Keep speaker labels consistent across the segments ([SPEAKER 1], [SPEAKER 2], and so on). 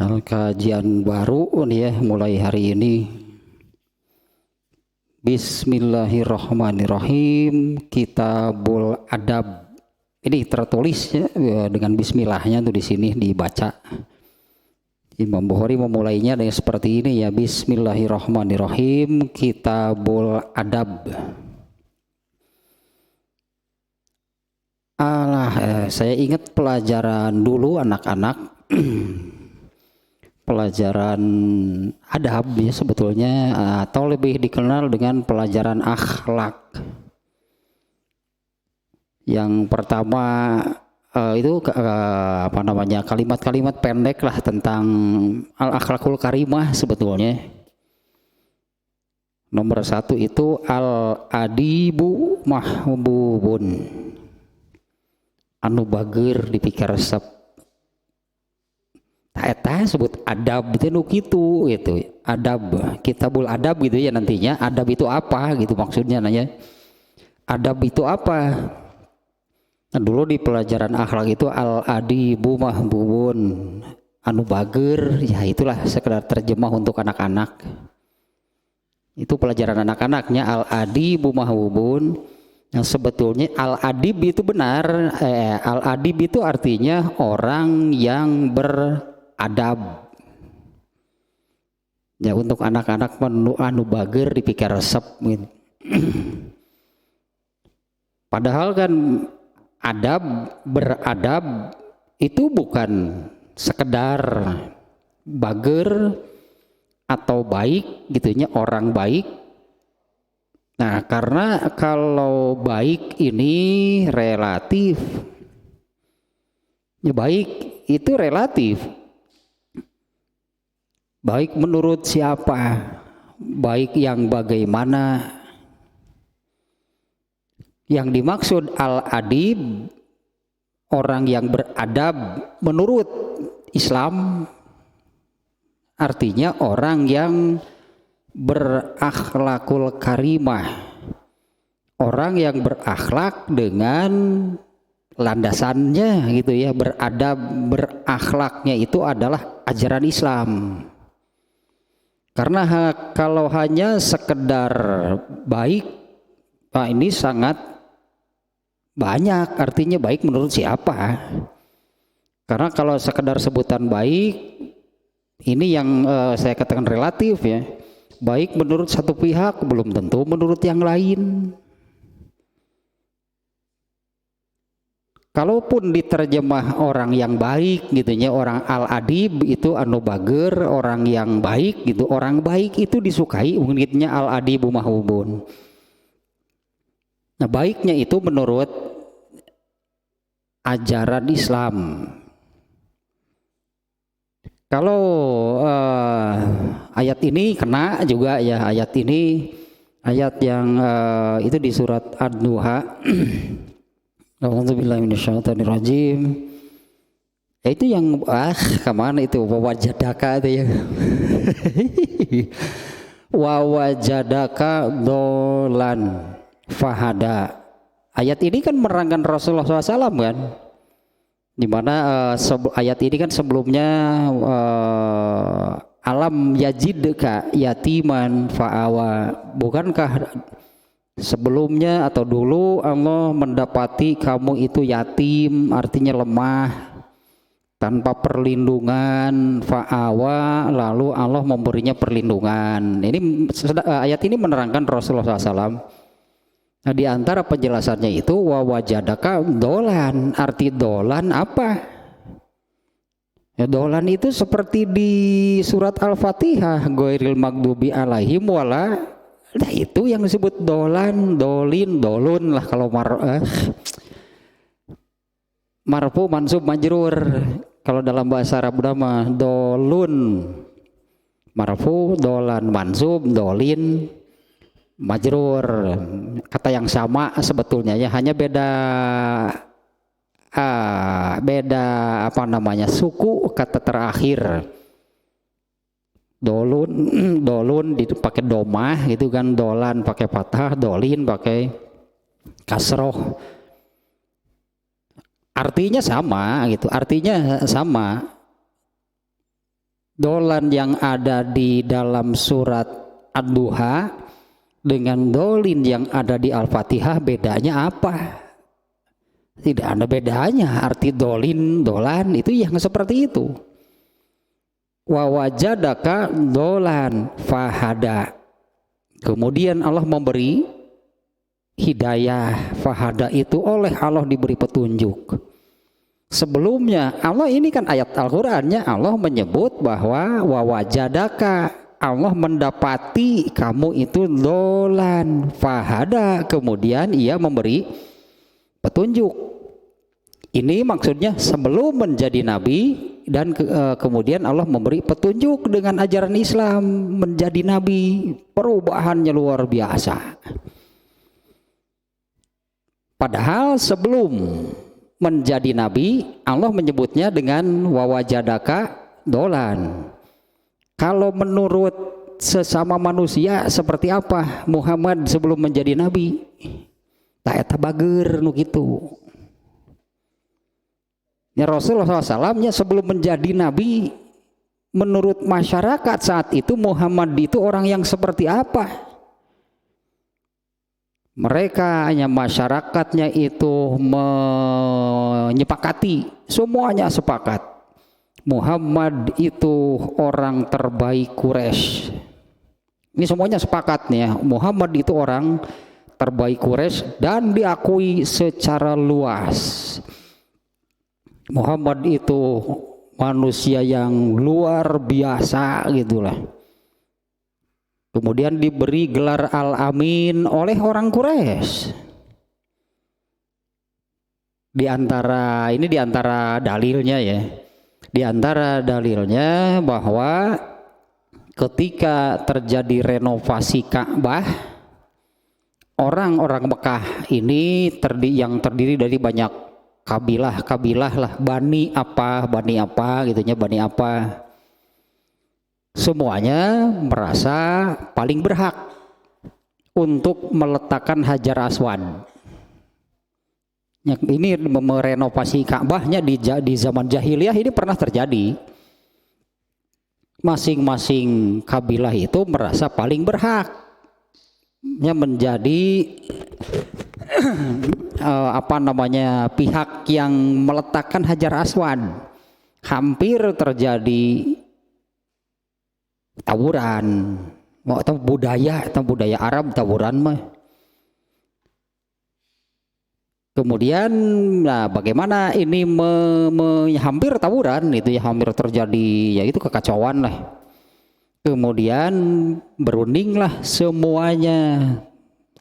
[SPEAKER 1] Kajian baru nih ya mulai hari ini. Bismillahirrahmanirrahim. Kitabul Adab. Ini tertulis ya, dengan bismillahnya tuh di sini dibaca. Imam Bukhari memulainya dengan seperti ini ya. Bismillahirrahmanirrahim. Kitabul Adab. Saya ingat pelajaran dulu anak-anak. Pelajaran adab ya sebetulnya, atau lebih dikenal dengan pelajaran akhlak. Yang pertama itu kalimat-kalimat pendek lah tentang al-akhlakul karimah sebetulnya. Nomor 1 itu al-adibu mahbubun, anu bager dipikir resep. Eta sebut adab itu nu kitu gitu. Adab, kitabul adab gitu ya nantinya. Adab itu apa gitu maksudnya nanya. Adab itu apa? Nah, dulu di pelajaran akhlak itu al-adibu mahbubun, anu bager, ya itulah sekedar terjemah untuk anak-anak. Itu pelajaran anak-anaknya al-adibu mahbubun. Yang sebetulnya al-adib itu benar. Al-adib itu artinya orang yang beradab. Ya untuk anak-anak anu bager dipikir resep gitu. Padahal kan beradab itu bukan sekedar bager atau baik gitunya, orang baik. Nah, karena kalau baik ini relatif. Ya baik itu relatif. Baik menurut siapa? Baik yang bagaimana? Yang dimaksud al-adib, orang yang beradab menurut Islam, artinya orang yang berakhlakul karimah, orang yang berakhlak dengan landasannya gitu ya, beradab, berakhlaknya itu adalah ajaran Islam. Karena kalau hanya sekedar baik, ini sangat banyak, artinya baik menurut siapa? Karena kalau sekedar sebutan baik, ini yang saya katakan relatif ya. Baik menurut satu pihak belum tentu menurut yang lain. Kalaupun diterjemah orang yang baik gitunya, orang al-adib itu anu bager, orang yang baik gitu. Orang baik itu disukai, unitnya al-adibu mahbubun. Nah, baiknya itu menurut ajaran Islam. Kalau ayat ini kena juga ya, ayat ini ayat yang itu di surat Ad-Duha. A'udzubillahi minasyaitonirrajim. Itu yang kemana itu wawajadaka itu ya. Wawajadaka dolan fahada. Ayat ini kan menerangkan Rasulullah SAW kan, dimana ayat ini kan sebelumnya alam yajidka yatiman fa'awa. Bukankah sebelumnya atau dulu Allah mendapati kamu itu yatim, artinya lemah, tanpa perlindungan, fa'awa, lalu Allah memberinya perlindungan. Ini ayat ini menerangkan Rasulullah SAW. Nah, di antara penjelasannya itu wawajadaka dolan. Arti dolan apa? Ya, dolan itu seperti di surat Al-Fatihah, ghairil maghdubi alaihim wala. Nah, itu yang disebut dolan, dolin, dolun lah kalau marfu mansub majrur. Kalau dalam bahasa Arab nama dolun marfu, dolan mansub, dolin majrur, kata yang sama sebetulnya ya, hanya beda apa namanya suku kata terakhir. Dolun dipakai domah gitu kan, dolan pakai fathah, dolin pakai kasroh. Artinya sama gitu, artinya sama. Dolan yang ada di dalam surat Ad-Duha dengan dolin yang ada di Al-Fatihah bedanya apa? Tidak ada bedanya. Arti dolin, dolan itu yang seperti itu. Wa wajadaka dolan fahada. Kemudian Allah memberi hidayah, fahada itu oleh Allah diberi petunjuk. Sebelumnya Allah ini kan ayat Al-Qur'annya Allah menyebut bahwa wa wajadaka, Allah mendapati kamu itu dolan fahada, kemudian ia memberi petunjuk. Ini maksudnya sebelum menjadi nabi dan kemudian Allah memberi petunjuk dengan ajaran Islam menjadi nabi, perubahannya luar biasa. Padahal sebelum menjadi nabi Allah menyebutnya dengan wawajadaka dolan. Kalau menurut sesama manusia seperti apa Muhammad sebelum menjadi nabi? Tak eta bager nu kitu. Ya Rasulullah SAW sebelum menjadi nabi menurut masyarakat saat itu Muhammad itu orang yang seperti apa? Mereka hanya masyarakatnya itu menyepakati, semuanya sepakat Muhammad itu orang terbaik Quraisy. Ini semuanya sepakat nih ya, Muhammad itu orang terbaik Quraisy dan diakui secara luas. Muhammad itu manusia yang luar biasa gitulah. Kemudian diberi gelar Al-Amin oleh orang Quraisy. Di antara dalilnya ya. Di antara dalilnya bahwa ketika terjadi renovasi Ka'bah, orang-orang Mekah ini yang terdiri dari banyak kabilah lah, bani apa gitunya, bani apa. Semuanya merasa paling berhak untuk meletakkan Hajar Aswad. Ini merenovasi Ka'bahnya di zaman jahiliyah ini pernah terjadi. Masing-masing kabilah itu merasa paling berhak menjadi pihak yang meletakkan Hajar Aswad. Hampir terjadi tawuran, budaya Arab tawuran mah. Kemudian bagaimana ini hampir tawuran itu ya, hampir terjadi yaitu kekacauan lah. Kemudian berundinglah semuanya,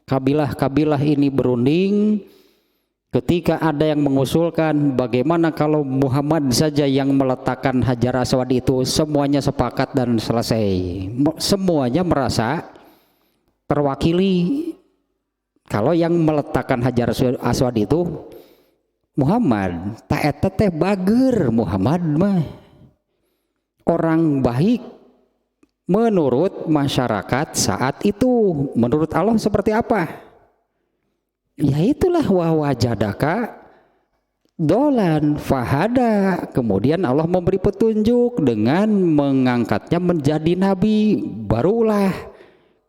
[SPEAKER 1] kabilah ini berunding ketika ada yang mengusulkan bagaimana kalau Muhammad saja yang meletakkan Hajar Aswad itu. Semuanya sepakat dan selesai. Semuanya merasa terwakili kalau yang meletakkan Hajar Aswad itu Muhammad. Tak eta teh bager Muhammad mah orang baik menurut masyarakat saat itu. Menurut Allah seperti apa? Ya itulah wawajadaka dolan fahada. Kemudian Allah memberi petunjuk dengan mengangkatnya menjadi nabi. Barulah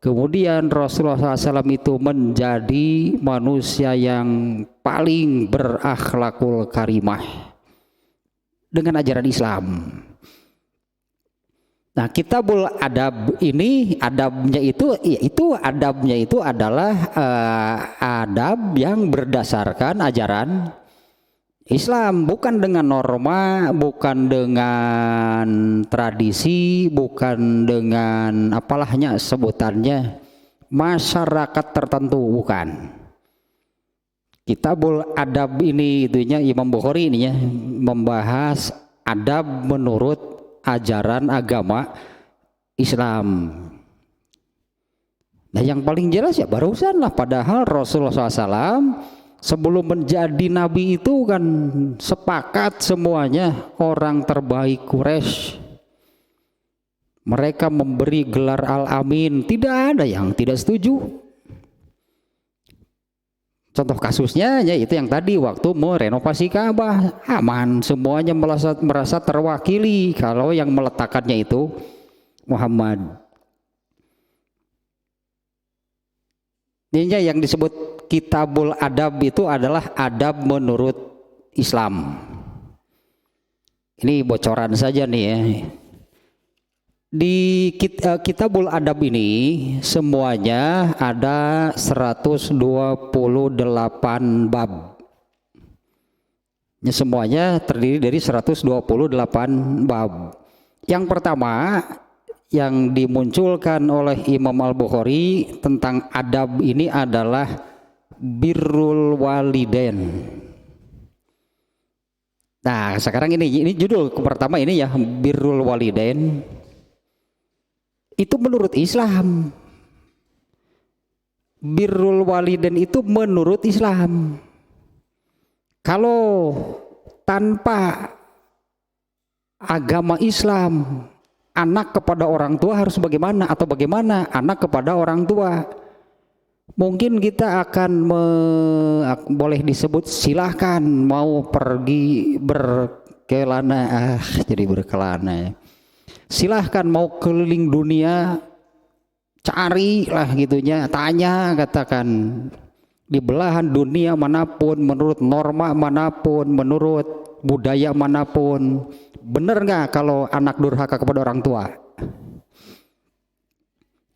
[SPEAKER 1] kemudian Rasulullah SAW itu menjadi manusia yang paling berakhlakul karimah dengan ajaran Islam. Nah, Kitabul Adab ini adabnya itu adalah adab yang berdasarkan ajaran Islam, bukan dengan norma, bukan dengan tradisi, bukan dengan apalahnya sebutannya masyarakat tertentu, bukan. Kitabul Adab ini itunya Imam Bukhari ini ya, membahas adab menurut ajaran agama Islam. Nah yang paling jelas ya barusan lah, padahal Rasulullah SAW sebelum menjadi nabi itu kan sepakat semuanya orang terbaik Quraisy. Mereka memberi gelar Al-Amin, tidak ada yang tidak setuju. Contoh kasusnya ya itu yang tadi waktu mau renovasi Ka'bah, aman, semuanya merasa terwakili kalau yang meletakkannya itu Muhammad. Ini yang disebut Kitabul Adab itu adalah adab menurut Islam. Ini bocoran saja nih ya. Di Kitabul Adab ini semuanya ada 128 bab. Ini semuanya terdiri dari 128 bab. Yang pertama yang dimunculkan oleh Imam Al-Bukhari tentang adab ini adalah birrul walidain. Nah, sekarang ini judul pertama ini ya, birrul walidain. Itu menurut Islam. Birrul walidain itu menurut Islam. Kalau tanpa agama Islam, anak kepada orang tua harus bagaimana, atau bagaimana anak kepada orang tua? Mungkin kita akan boleh disebut silahkan mau pergi berkelana, jadi berkelana. Silahkan mau keliling dunia, carilah gitunya, tanya, katakan di belahan dunia manapun, menurut norma manapun, menurut budaya manapun, benar nggak kalau anak durhaka kepada orang tua?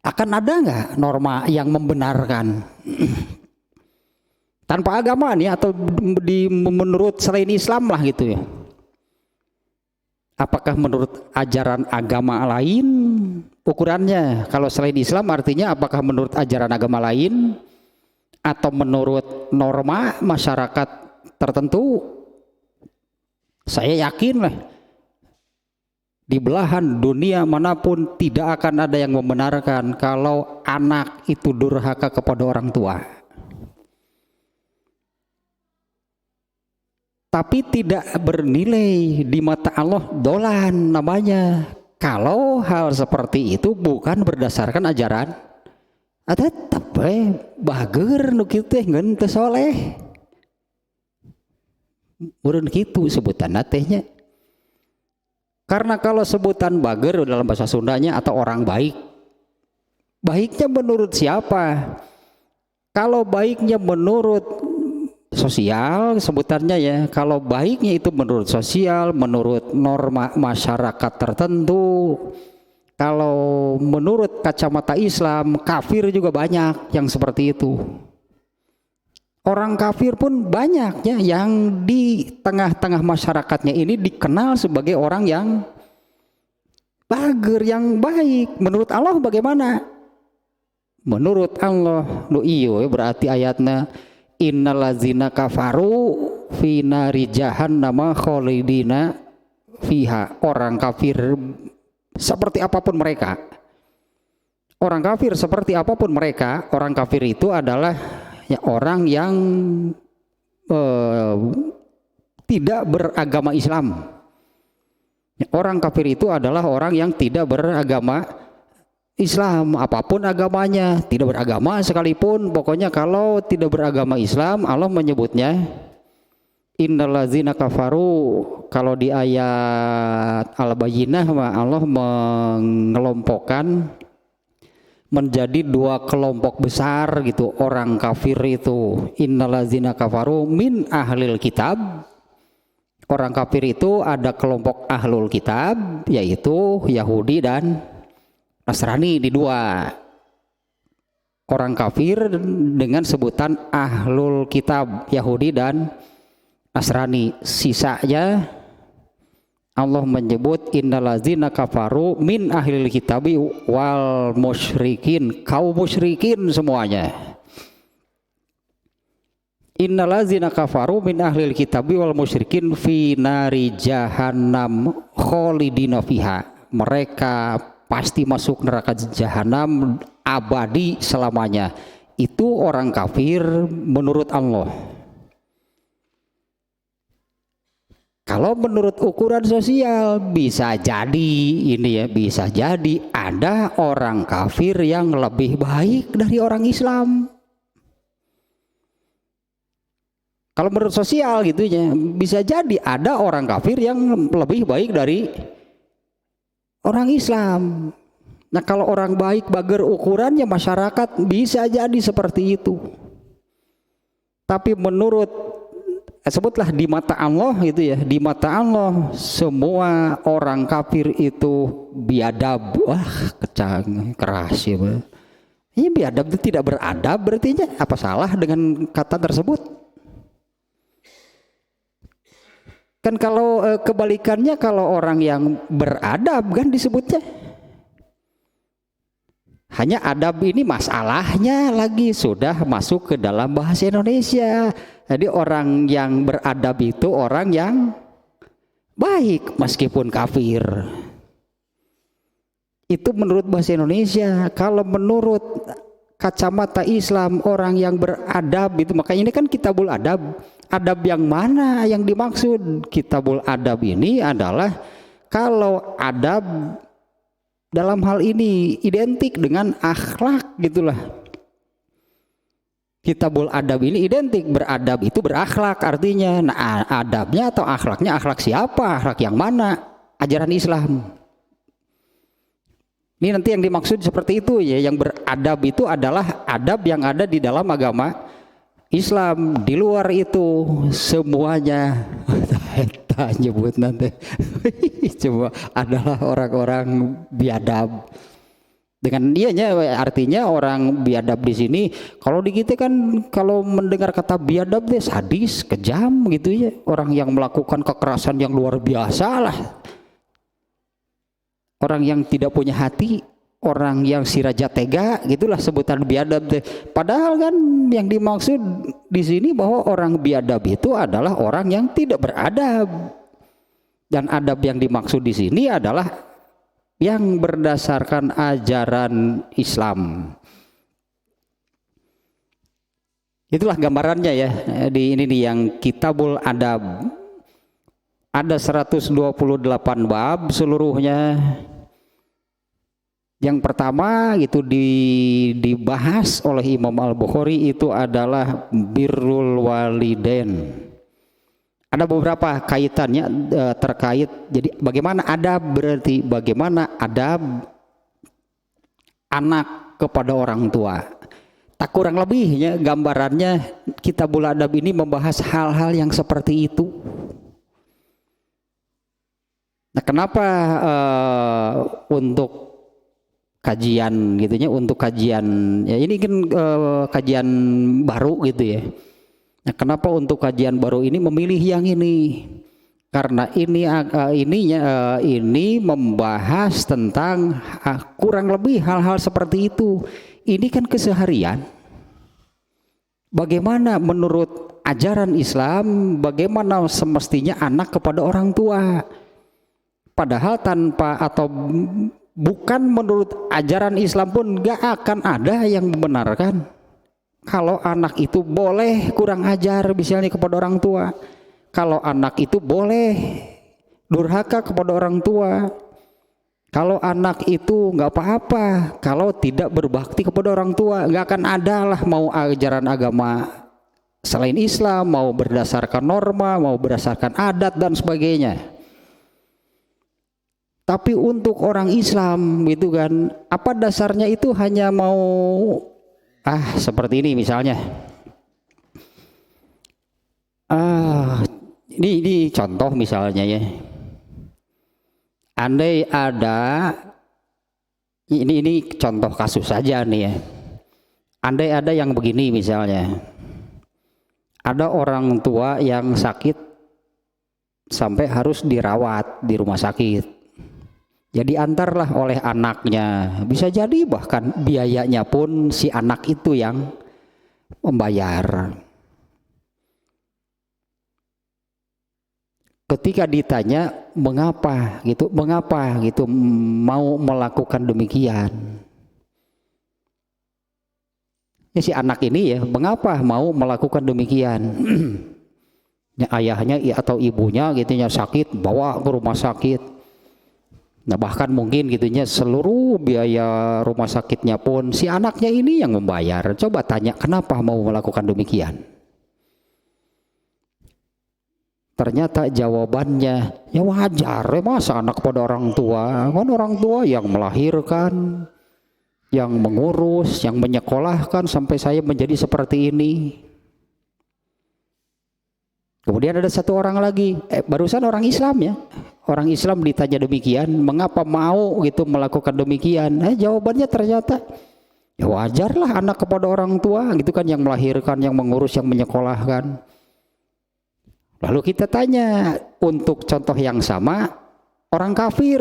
[SPEAKER 1] Akan ada nggak norma yang membenarkan? Tanpa agama nih, atau menurut selain Islam lah gitu ya. Apakah menurut ajaran agama lain ukurannya? Kalau selain Islam artinya apakah menurut ajaran agama lain atau menurut norma masyarakat tertentu? Saya yakin lah di belahan dunia manapun tidak akan ada yang membenarkan kalau anak itu durhaka kepada orang tua. Tapi tidak bernilai di mata Allah, dolan namanya. Kalau hal seperti itu bukan berdasarkan ajaran, tetap bager nu kitu teh ngeun teu soleh. Urun kitu sebutan tehnya. Karena kalau sebutan bager dalam bahasa Sundanya atau orang baik, baiknya menurut siapa? Kalau baiknya menurut sosial sebutannya ya, kalau baiknya itu menurut sosial, menurut norma masyarakat tertentu. Kalau menurut kacamata Islam, kafir juga banyak yang seperti itu. Orang kafir pun banyak ya, yang di tengah-tengah masyarakatnya ini dikenal sebagai orang yang bager, yang baik. Menurut Allah bagaimana? Menurut Allah, lu iyo berarti ayatnya innallazina kafaru fi nari jahannama khalidina fiha. Orang kafir seperti apapun mereka, orang kafir seperti apapun mereka, orang kafir itu adalah ya orang yang tidak beragama Islam. Ya, orang kafir itu adalah orang yang tidak beragama Islam, apapun agamanya, tidak beragama sekalipun, pokoknya kalau tidak beragama Islam, Allah menyebutnya innallazina kafaru. Kalau di ayat Al-Bayyinah Allah mengelompokkan menjadi dua kelompok besar gitu orang kafir itu. Innallazina kafaru min ahlil kitab. Orang kafir itu ada kelompok ahlul kitab, yaitu Yahudi dan Nasrani, di dua. Orang kafir dengan sebutan ahlul kitab, Yahudi dan Nasrani. Sisanya Allah menyebut innallazina kafaru min ahlil kitabi wal musyrikin, kaum musyrikin semuanya. Innallazina kafaru min ahlil kitabi wal musyrikin fi nari jahannam khalidina fiha. Mereka pasti masuk neraka jahanam abadi selamanya. Itu orang kafir menurut Allah. Kalau menurut ukuran sosial bisa jadi ini ya, bisa jadi ada orang kafir yang lebih baik dari orang Islam. Kalau menurut sosial gitu ya, bisa jadi ada orang kafir yang lebih baik dari orang Islam. Nah kalau orang baik bager ukurannya masyarakat bisa jadi seperti itu. Tapi menurut sebutlah di mata Allah gitu ya, di mata Allah semua orang kafir itu biadab. Wah kecang keras ya. Ini biadab itu tidak beradab, berarti apa salah dengan kata tersebut? Kan kalau kebalikannya kalau orang yang beradab kan disebutnya. Hanya adab ini masalahnya lagi sudah masuk ke dalam bahasa Indonesia. Jadi orang yang beradab itu orang yang baik meskipun kafir. Itu menurut bahasa Indonesia. Kalau menurut kacamata Islam orang yang beradab itu, makanya ini kan kitabul adab. Adab yang mana yang dimaksud? Kitabul adab ini adalah kalau adab dalam hal ini identik dengan akhlak gitulah. Kitabul adab ini identik, beradab itu berakhlak artinya. Nah adabnya atau akhlaknya, akhlak siapa? Akhlak yang mana? Ajaran Islam. Ini nanti yang dimaksud seperti itu ya, yang beradab itu adalah adab yang ada di dalam agama Islam. Di luar itu semuanya tak nyebut nanti coba adalah orang-orang biadab. Dengan dianya artinya orang biadab di sini kalau di kita kan kalau mendengar kata biadab deh sadis, kejam gitu ya, orang yang melakukan kekerasan yang luar biasa lah. Orang yang tidak punya hati, orang yang siraja tega, gitulah sebutan biadab deh. Padahal kan yang dimaksud di sini bahwa orang biadab itu adalah orang yang tidak beradab. Dan adab yang dimaksud di sini adalah yang berdasarkan ajaran Islam. Itulah gambarannya ya. Di ini nih yang Kitabul Adab. Ada 128 bab seluruhnya. Yang pertama itu dibahas oleh Imam Al-Bukhari itu adalah birrul walidain. Ada beberapa kaitannya terkait. Jadi bagaimana adab, berarti bagaimana adab anak kepada orang tua. Tak kurang lebihnya gambarannya Kitabul Adab ini membahas hal-hal yang seperti itu. Nah, kenapa untuk kajian gitunya, untuk kajian ya ini kan kajian baru gitu ya. Nah, kenapa untuk kajian baru ini memilih yang ini? Karena ini membahas tentang kurang lebih hal-hal seperti itu. Ini kan keseharian. Bagaimana menurut ajaran Islam, bagaimana semestinya anak kepada orang tua. Padahal tanpa atau bukan menurut ajaran Islam pun gak akan ada yang membenarkan kalau anak itu boleh kurang ajar misalnya kepada orang tua. Kalau anak itu boleh durhaka kepada orang tua. Kalau anak itu nggak apa-apa kalau tidak berbakti kepada orang tua. Nggak akan ada lah mau ajaran agama selain Islam, mau berdasarkan norma, mau berdasarkan adat dan sebagainya. Tapi untuk orang Islam gitu kan, apa dasarnya itu hanya mau seperti ini misalnya. Ini contoh misalnya ya. Andai ada ini contoh kasus saja nih ya. Andai ada yang begini misalnya. Ada orang tua yang sakit sampai harus dirawat di rumah sakit. Jadi antarlah oleh anaknya. Bisa jadi bahkan biayanya pun si anak itu yang membayar. Ketika ditanya mengapa gitu mau melakukan demikian, ya si anak ini ya mengapa mau melakukan demikian? Ya, ayahnya atau ibunya gitunya sakit, bawa ke rumah sakit. Nah bahkan mungkin gitunya seluruh biaya rumah sakitnya pun si anaknya ini yang membayar. Coba tanya kenapa mau melakukan demikian? Ternyata jawabannya, ya wajar, masa anak kepada orang tua, kan orang tua yang melahirkan, yang mengurus, yang menyekolahkan sampai saya menjadi seperti ini. Kemudian ada satu orang lagi, barusan orang Islam ya, orang Islam ditanya demikian, mengapa mau gitu melakukan demikian? Jawabannya ternyata, ya wajarlah anak kepada orang tua, gitu kan, yang melahirkan, yang mengurus, yang menyekolahkan. Lalu kita tanya, untuk contoh yang sama, orang kafir,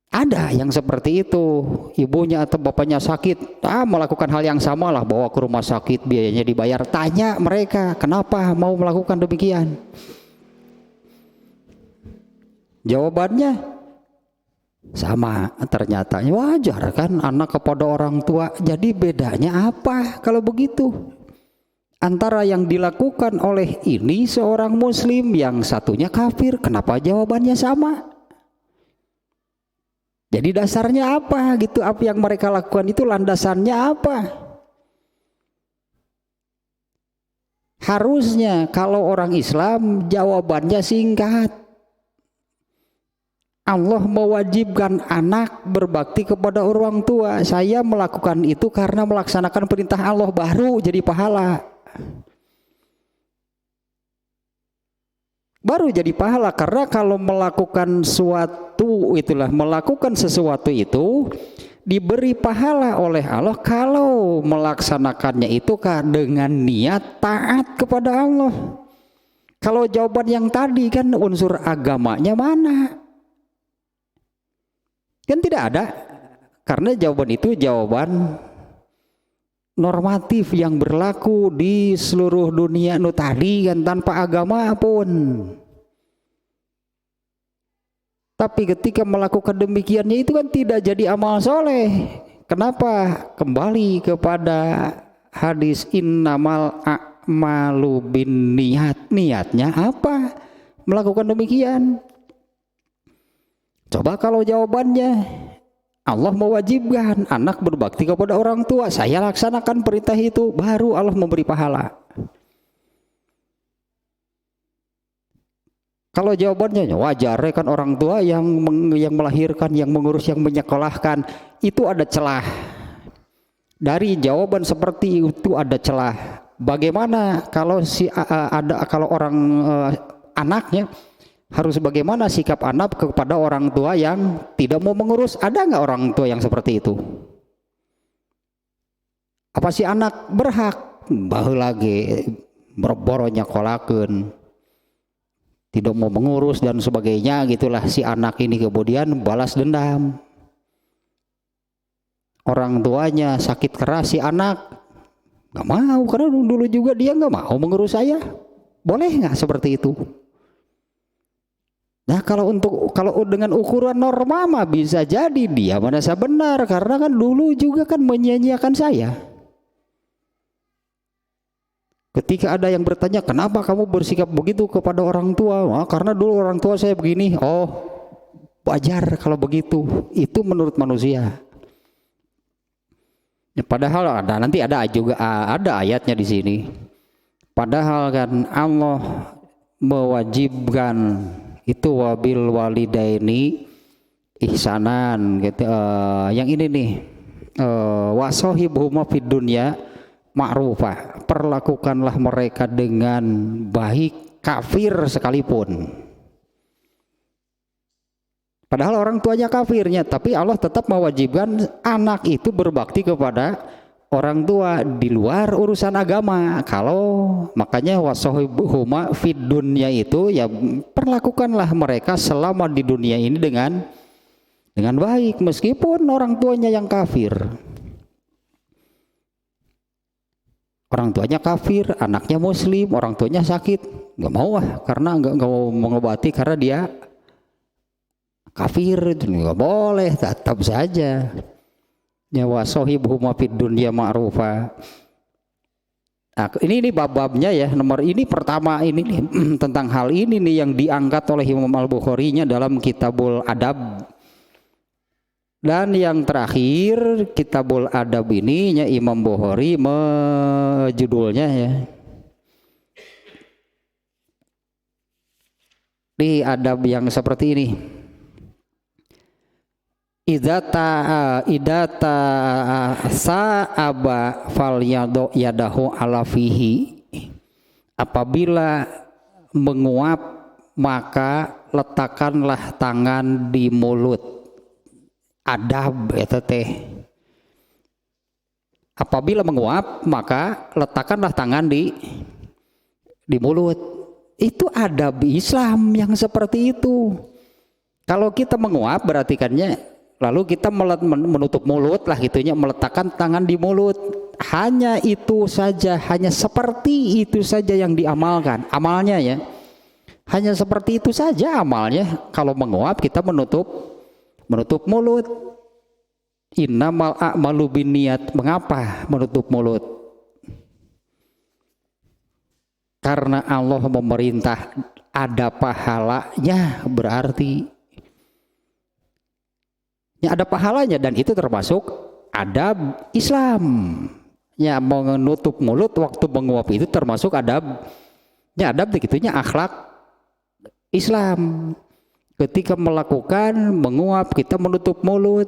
[SPEAKER 1] ada yang seperti itu, ibunya atau bapaknya sakit, melakukan hal yang sama lah, bawa ke rumah sakit, biayanya dibayar. Tanya mereka, kenapa mau melakukan demikian? Jawabannya sama, ternyata wajar kan anak kepada orang tua. Jadi bedanya apa kalau begitu? Antara yang dilakukan oleh ini seorang muslim, yang satunya kafir, kenapa jawabannya sama? Jadi dasarnya apa gitu? Apa yang mereka lakukan itu landasannya apa? Harusnya kalau orang Islam jawabannya singkat. Allah mewajibkan anak berbakti kepada orang tua. Saya melakukan itu karena melaksanakan perintah Allah, baru jadi pahala. Baru jadi pahala, karena kalau melakukan melakukan sesuatu itu diberi pahala oleh Allah kalau melaksanakannya itu dengan niat taat kepada Allah. Kalau jawaban yang tadi kan unsur agamanya mana? Kan tidak ada, karena jawaban itu jawaban normatif yang berlaku di seluruh dunia tadi kan, tanpa agama pun. Tapi ketika melakukan demikiannya itu kan tidak jadi amal soleh. Kenapa? Kembali kepada hadis innamal a'malu binniyat. Niatnya apa melakukan demikian? Coba kalau jawabannya, Allah mewajibkan anak berbakti kepada orang tua, saya laksanakan perintah itu, baru Allah memberi pahala. Kalau jawabannya wajar kan orang tua yang melahirkan, yang mengurus, yang menyekolahkan, itu ada celah. Dari jawaban seperti itu ada celah. Bagaimana kalau kalau orang anaknya, harus bagaimana sikap anak kepada orang tua yang tidak mau mengurus? Ada nggak orang tua yang seperti itu? Apa si anak berhak baheula lagi boro-boro nyekolakeun, tidak mau mengurus dan sebagainya, gitulah si anak ini kemudian balas dendam. Orang tuanya sakit keras, si anak nggak mau karena dulu juga dia nggak mau mengurus saya. Boleh nggak seperti itu? Nah kalau dengan ukuran norma mah bisa jadi dia merasa benar, karena kan dulu juga kan menyia-nyiakan saya. Ketika ada yang bertanya, kenapa kamu bersikap begitu kepada orang tua? Wah, karena dulu orang tua saya begini. Oh, wajar kalau begitu. Itu menurut manusia. Ya, padahal nanti ada juga ada ayatnya di sini. Padahal kan Allah mewajibkan itu wabil walidaini ihsanan gitu. Yang ini nih, wasohibuhuma fid dunya ma'rufah, perlakukanlah mereka dengan baik kafir sekalipun. Padahal orang tuanya kafirnya, tapi Allah tetap mewajibkan anak itu berbakti kepada orang tua di luar urusan agama. Kalau makanya wasohibuhuma fid dunya itu ya perlakukanlah mereka selama di dunia ini dengan baik meskipun orang tuanya yang kafir. Orang tuanya kafir, anaknya muslim, orang tuanya sakit, nggak mau karena nggak mau mengobati karena dia kafir, itu nggak boleh, tetap saja. Nyawa sohibuhuma fid dunya ma'rufa. Nah, ini bab-babnya ya, nomor ini pertama ini nih, tentang hal ini nih yang diangkat oleh Imam Al-Bukhari-nya dalam Kitabul Adab. Dan yang terakhir Kitabul Adab ini Imam Bukhari judulnya ya Di adab yang seperti ini. Idata sa'aba fal yadahu ala fihi. Apabila menguap maka letakkanlah tangan di mulut. Adab eta teh. Apabila menguap maka letakkanlah tangan di mulut. Itu adab Islam yang seperti itu. Kalau kita menguap berarti kannya lalu kita menutup mulut lah gitunya, meletakkan tangan di mulut. Hanya itu saja, hanya seperti itu saja yang diamalkan. Amalnya ya. Hanya seperti itu saja amalnya. Kalau menguap kita menutup mulut. Innamal a'malu binniyat. Mengapa menutup mulut? Karena Allah memerintah, ada pahalanya, berarti ya ada pahalanya, dan itu termasuk adab Islam. Ya, menutup mulut waktu menguap itu termasuk adab. Ya, adab begitunya akhlak Islam. Ketika melakukan menguap kita menutup mulut.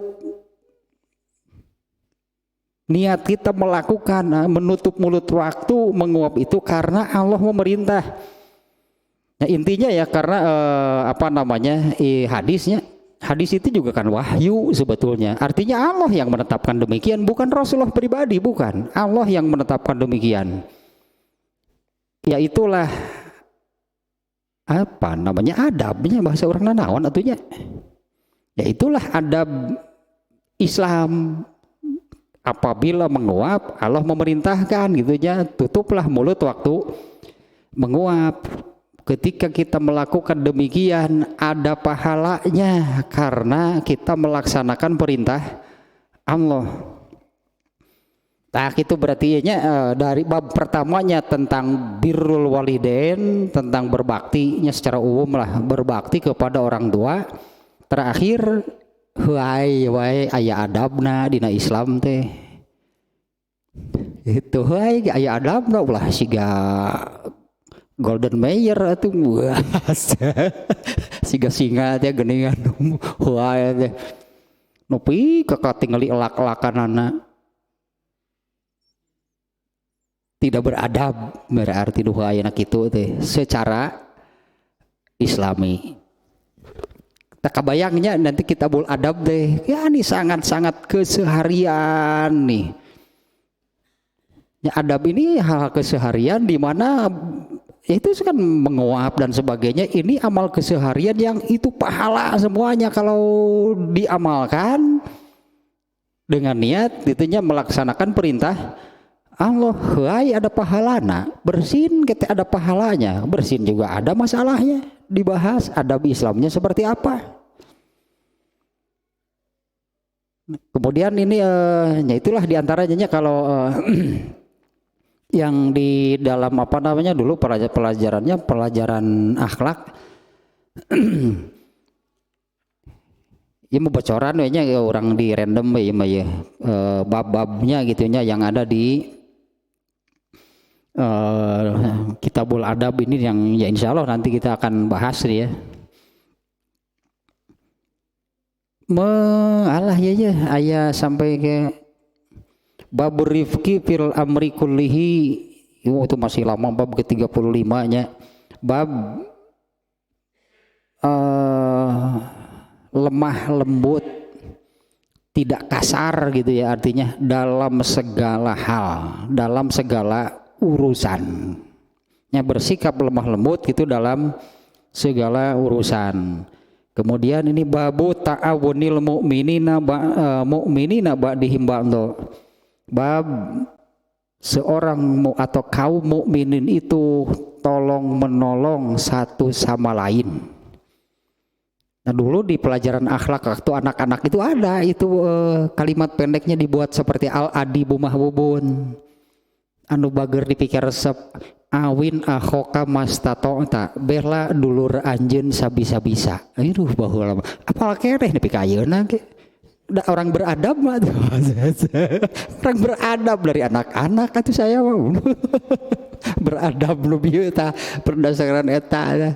[SPEAKER 1] Niat kita melakukan menutup mulut waktu menguap itu karena Allah memerintah. Nah, intinya ya karena hadisnya. Hadis itu juga kan wahyu sebetulnya. Artinya Allah yang menetapkan demikian, bukan Rasulullah pribadi, bukan. Allah yang menetapkan demikian. Ya itulah adabnya, bahasa orang nanawan atunya. Ya itulah adab Islam. Apabila menguap, Allah memerintahkan gitunya, tutuplah mulut waktu menguap. Ketika kita melakukan demikian ada pahalanya karena kita melaksanakan perintah Allah. Nah, itu berarti dari bab pertamanya tentang birrul walidain, tentang berbaktinya secara umum lah, berbakti kepada orang tua. Terakhir wae aya adabna dina Islam teh. Itu aya adabna ulah siga Golden Mayer atuh siga singa teh geuningan wae teh. Nepi ka katingali elak-elakanana. Tidak beradab berarti nu ayeuna kitu teh secara Islami. Tak kebayangnya nanti kitabul adab deh. Ya ini sangat-sangat keseharian nih. Ya, adab ini hal keseharian di mana itu kan menguap dan sebagainya. Ini amal keseharian yang itu pahala semuanya kalau diamalkan dengan niat itunya melaksanakan perintah Allah. Hai ada pahalana, bersin kita ada pahalanya, bersin juga ada masalahnya. Dibahas adab Islamnya seperti apa. Kemudian ini ya itulah diantaranya kalau yang di dalam dulu pelajarannya pelajaran akhlak. Ya mau bocoran ya orang di random ya bab-babnya gitunya yang ada di Kitabul Adab ini yang ya insya Allah nanti kita akan bahas ya. Ayah sampai ke babur rifki fil amri kullihi itu masih lama bab ke-35 nya. Bab lemah lembut, tidak kasar gitu ya, artinya dalam segala hal, dalam segala urusan. Ya, bersikap lemah lembut gitu dalam segala urusan. Kemudian ini babu ta'awunil mu'minina ba'dihim ba'dho. Bab seorang atau kaum mukminin itu tolong menolong satu sama lain. Nah, dulu di pelajaran akhlak waktu anak-anak itu ada itu kalimat pendeknya dibuat seperti al-adibu mahbubun. Anu bager dipikir resep awin akhoka mastatota bela dulur anjeun sabisa-bisa. Aduh baheula apal keneh nepi ka ayeuna ge. Orang beradab mah orang beradab dari anak-anak atuh saya mah beradab lebih eta berdasarkan eta.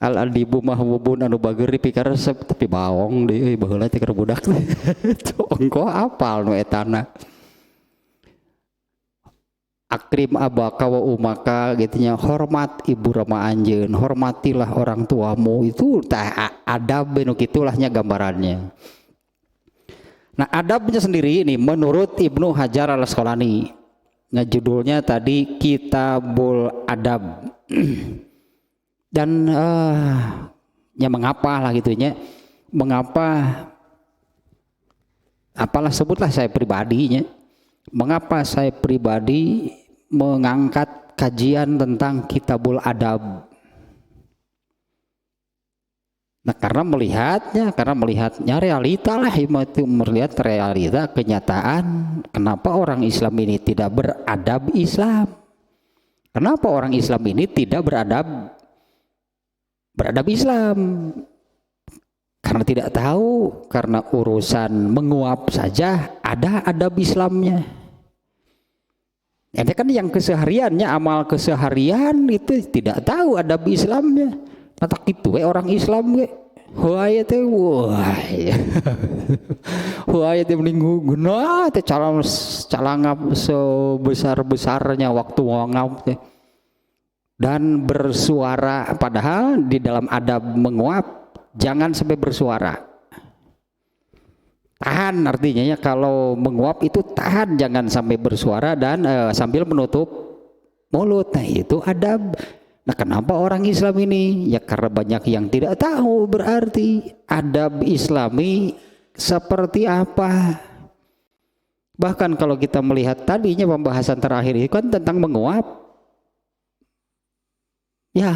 [SPEAKER 1] al adibu mahbubun anu bageur pikaresep tapi baong deui baheula teh keur budak teh. Engko apal nu etana. Akrim abaka wa umaka gitunya, hormat ibu rama anjeun, hormatilah orang tuamu, itu tah adab nu kitulahnya gambarannya. Nah, adabnya sendiri ini menurut Ibnu Hajar Al-Asqalani. Nah, judulnya tadi Kitabul Adab. Dan ya mengapa lah gitunya, mengapa apalah sebutlah saya pribadinya, mengapa saya pribadi mengangkat kajian tentang Kitabul Adab. Nah, karena melihatnya realita lah, itu melihat realita kenyataan. Kenapa orang Islam ini tidak beradab Islam? Kenapa orang Islam ini tidak beradab Islam? Karena tidak tahu, karena urusan menguap saja ada adab Islamnya. Ini kan yang kesehariannya, amal keseharian itu tidak tahu adab Islamnya. Matak itu orang Islam ge hoaya teh wah. Hoaya teh mending guna teh calangap sebesar-besarnya waktu ngap teh. Dan bersuara, padahal di dalam adab menguap jangan sampai bersuara. Tahan artinya ya, kalau menguap itu tahan, jangan sampai bersuara dan sambil menutup mulut. Nah, itu adab. Nah, kenapa orang Islam ini? Ya karena banyak yang tidak tahu berarti adab Islami seperti apa. Bahkan kalau kita melihat tadinya pembahasan terakhir itu kan tentang menguap. Ya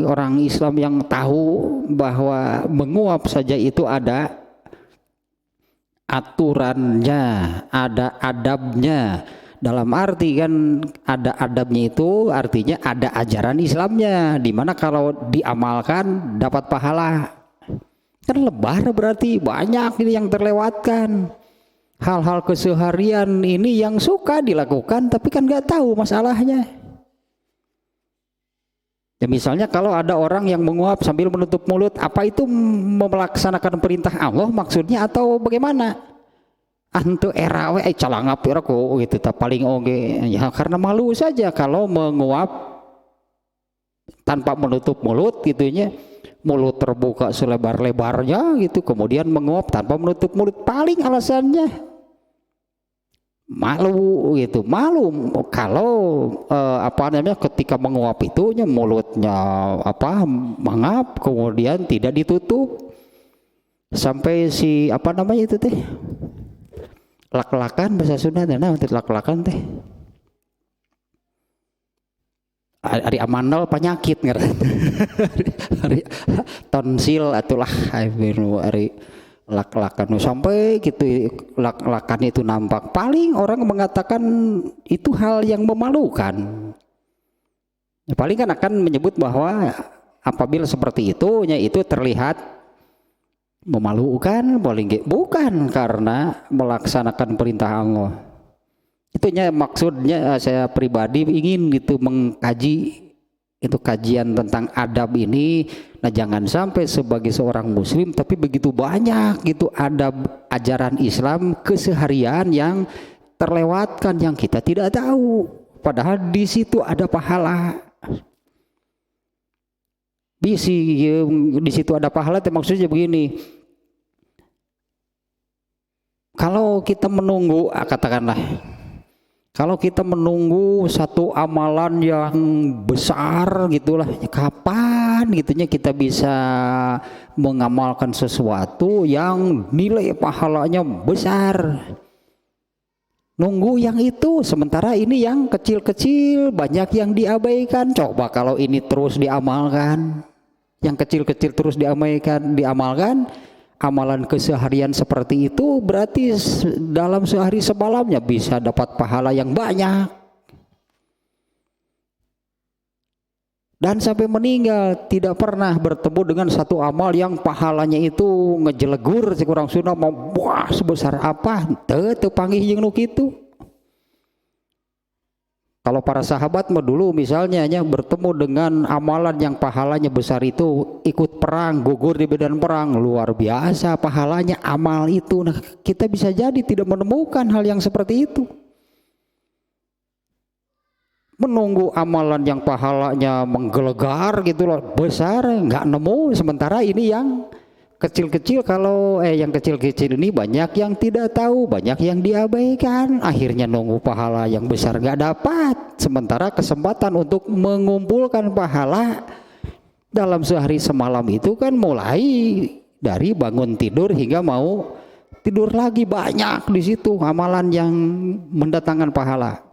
[SPEAKER 1] orang Islam yang tahu bahwa menguap saja itu ada aturannya, ada adabnya. Dalam arti kan ada adabnya itu artinya ada ajaran Islamnya, dimana kalau diamalkan dapat pahala. Kan lebar berarti banyak ini yang terlewatkan. Hal-hal keseharian ini yang suka dilakukan tapi kan nggak tahu masalahnya. Ya misalnya kalau ada orang yang menguap sambil menutup mulut, apa itu melaksanakan perintah Allah maksudnya atau bagaimana? Antu era we calangap era ko gitu tak paling oge ya karena malu saja kalau menguap tanpa menutup mulut gitunya, mulut terbuka selebar-lebarnya gitu, kemudian menguap tanpa menutup mulut, paling alasannya malu gitu, malu kalau apa namanya ketika menguap itunya mulutnya apa mangap kemudian tidak ditutup sampai si apa namanya itu teh lak-lakan bahasa Sunda, nah untuk lak-lakan teh hari amandal penyakit ngaran hari tonsil atulah hari lak-lakan sampai gitu lak-lakan itu nampak, paling orang mengatakan itu hal yang memalukan. Paling kan akan menyebut bahwa apabila seperti itu itu terlihat memalukan, bukan karena melaksanakan perintah Allah. Itunya maksudnya saya pribadi ingin gitu mengkaji itu kajian tentang adab ini. Nah, jangan sampai sebagai seorang muslim tapi begitu banyak gitu adab ajaran Islam keseharian yang terlewatkan, yang kita tidak tahu, padahal di situ ada pahala. Di situ ada pahala, maksudnya begini, kalau kita menunggu, katakanlah kalau kita menunggu satu amalan yang besar gitulah, kapan gitunya kita bisa mengamalkan sesuatu yang nilai pahalanya besar? Nunggu yang itu, sementara ini yang kecil-kecil banyak yang diabaikan. Coba kalau ini terus diamalkan, yang kecil-kecil terus diamalkan, amalan keseharian seperti itu berarti dalam sehari semalamnya bisa dapat pahala yang banyak. Dan sampai meninggal tidak pernah bertemu dengan satu amal yang pahalanya itu ngejelegur si kurang Sunda mau wah sebesar apa teu panggih jeung nu kitu. Kalau para sahabat mah dulu misalnya bertemu dengan amalan yang pahalanya besar itu, ikut perang, gugur di medan perang, luar biasa pahalanya amal itu. Nah, kita bisa jadi tidak menemukan hal yang seperti itu. Menunggu amalan yang pahalanya menggelegar gitu loh, besar, nggak nemu. Sementara ini yang kecil-kecil, kalau yang kecil-kecil ini banyak yang tidak tahu, banyak yang diabaikan, akhirnya nunggu pahala yang besar nggak dapat. Sementara kesempatan untuk mengumpulkan pahala dalam sehari semalam itu kan mulai dari bangun tidur hingga mau tidur lagi, banyak di situ amalan yang mendatangkan pahala.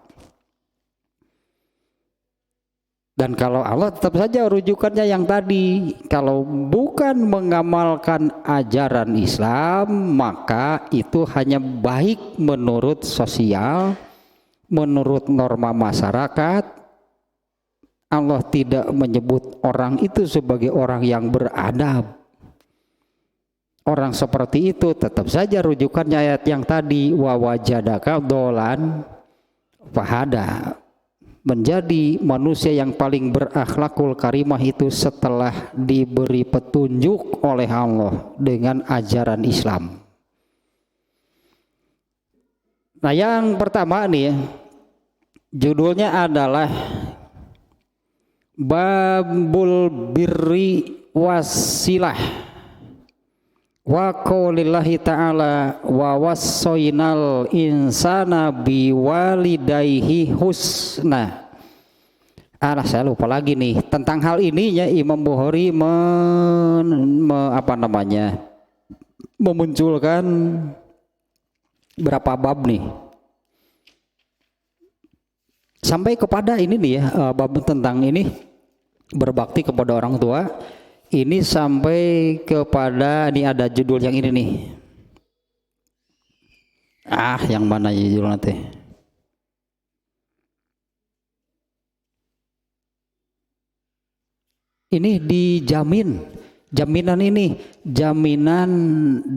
[SPEAKER 1] Dan kalau Allah tetap saja rujukannya yang tadi, kalau bukan mengamalkan ajaran Islam, maka itu hanya baik menurut sosial, menurut norma masyarakat. Allah tidak menyebut orang itu sebagai orang yang beradab. Orang seperti itu tetap saja rujukannya ayat yang tadi, wa wajadaka dolan fahada. Menjadi manusia yang paling berakhlakul karimah itu setelah diberi petunjuk oleh Allah dengan ajaran Islam. Nah, yang pertama nih, judulnya adalah Babul Birri Wasilah. Wa qaulillahi ta'ala wa wassaynal insana biwalidayhi husna. Saya lupa lagi nih tentang hal ini ya. Imam Bukhari memunculkan berapa bab nih sampai kepada ini nih ya, bab tentang ini berbakti kepada orang tua. Ini sampai kepada, ini ada judul yang ini nih. Yang mana ya judul nanti? Ini dijamin, jaminan ini, jaminan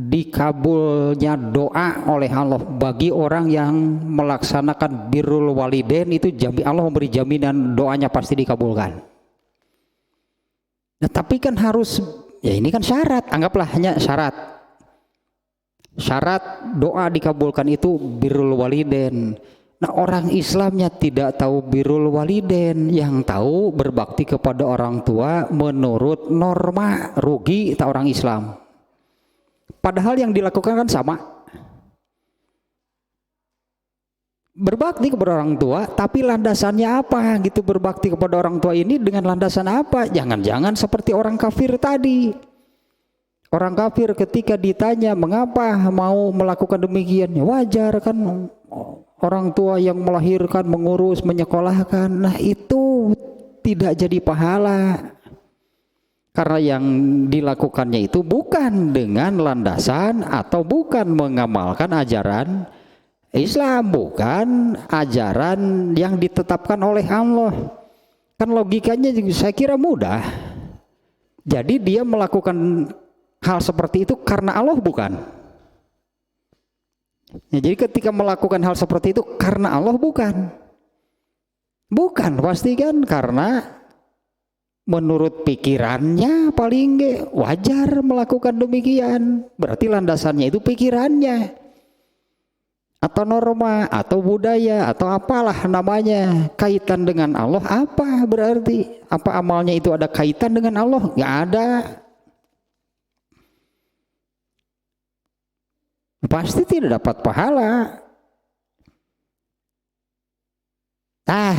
[SPEAKER 1] dikabulnya doa oleh Allah bagi orang yang melaksanakan birrul walidain itu. Allah memberi jaminan doanya pasti dikabulkan. Nah, tapi kan harus, ya ini kan syarat, anggaplah hanya syarat. Syarat doa dikabulkan itu birrul walidain. Nah, orang Islamnya tidak tahu birrul walidain, yang tahu berbakti kepada orang tua menurut norma, rugi tak orang Islam. Padahal yang dilakukan kan sama. Berbakti kepada orang tua, tapi landasannya apa gitu? Berbakti kepada orang tua ini dengan landasan apa? Jangan-jangan seperti orang kafir tadi. Orang kafir ketika ditanya mengapa mau melakukan demikian, ya wajar kan, orang tua yang melahirkan, mengurus, menyekolahkan. Nah, itu tidak jadi pahala karena yang dilakukannya itu bukan dengan landasan atau bukan mengamalkan ajaran Islam, bukan ajaran yang ditetapkan oleh Allah. Kan logikanya saya kira mudah. Jadi dia melakukan hal seperti itu karena Allah, bukan? Ya, jadi ketika melakukan hal seperti itu karena Allah, bukan? Bukan, pasti kan karena menurut pikirannya paling wajar melakukan demikian. Berarti landasannya itu pikirannya, atau norma, atau budaya, atau apalah namanya. Kaitan dengan Allah apa berarti? Apa amalnya itu ada kaitan dengan Allah? Nggak ada. Pasti tidak dapat pahala.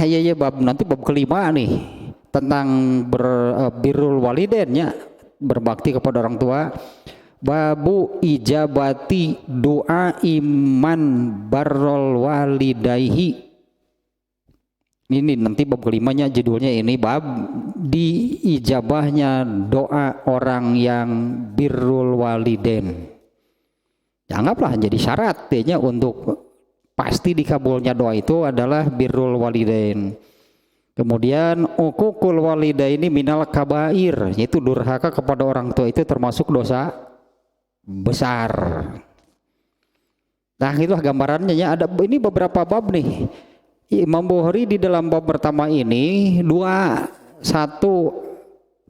[SPEAKER 1] Ya nanti bab kelima nih tentang birrul walidainnya, berbakti kepada orang tua. Babu ijabati doa iman barrol walidaihi. Ini nanti bab kelimanya judulnya ini, bab diijabahnya doa orang yang birrul walidain. Anggaplah jadi syarat untuk pasti dikabulnya doa itu adalah birrul walidain. Kemudian uququl walidaini minal kabair, yaitu durhaka kepada orang tua itu termasuk dosa besar. Nah, itulah gambarannya ya. Ada ini beberapa bab nih. Imam Bukhari di dalam bab pertama ini dua, satu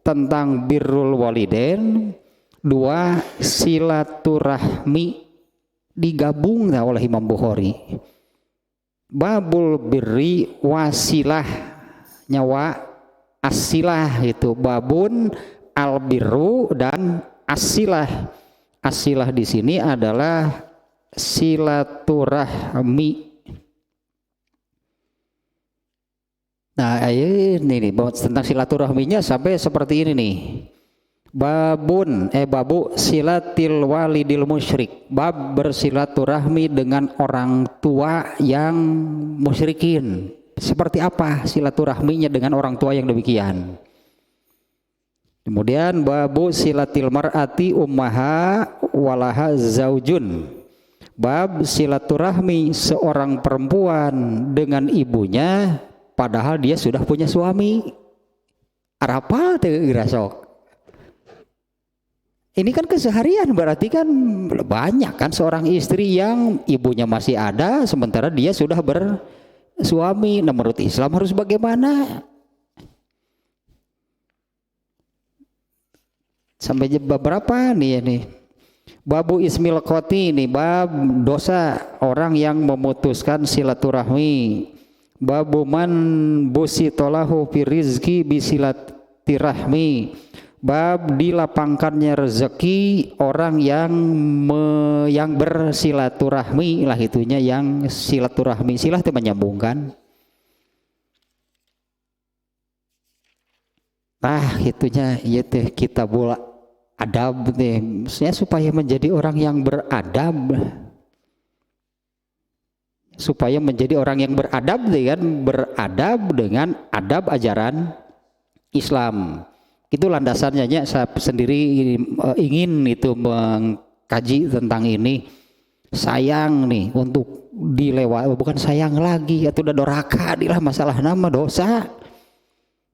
[SPEAKER 1] tentang birrul walidain, dua silaturahmi digabung oleh Imam Bukhari. Babul birri wasilah nyawa asilah itu babun albirru dan asilah. Asilah di sini adalah silaturahmi. Nah, ini nih tentang silaturahminya sampai seperti ini nih. Babu silatil walidil musyrik, bab bersilaturahmi dengan orang tua yang musyrikin. Seperti apa silaturahminya dengan orang tua yang demikian? Kemudian babu silatil mar'ati ummaha walaha zaujun, bab silaturahmi seorang perempuan dengan ibunya padahal dia sudah punya suami. Apa teh irasok? Ini kan keseharian, berarti kan banyak kan seorang istri yang ibunya masih ada sementara dia sudah bersuami. Nah, menurut Islam harus bagaimana? Sampai bab berapa nih ini? Babu ismil qati, ini bab dosa orang yang memutuskan silaturahmi. Babu man busitolahu fi rizki bisilatirahmi, bab dilapangkannya rezeki orang yang bersilaturahmi lah, itunya yang silaturahmi. Silah itu menyambungkan. Itunya ya teh kita bola adab teh, maksudnya supaya menjadi orang yang beradab. Supaya menjadi orang yang beradab dengan beradab dengan adab ajaran Islam. Itu landasannya. Saya sendiri ingin itu mengkaji tentang ini. Sayang nih untuk dilewat, bukan sayang lagi, itu udah doraka dilah masalah nama dosa.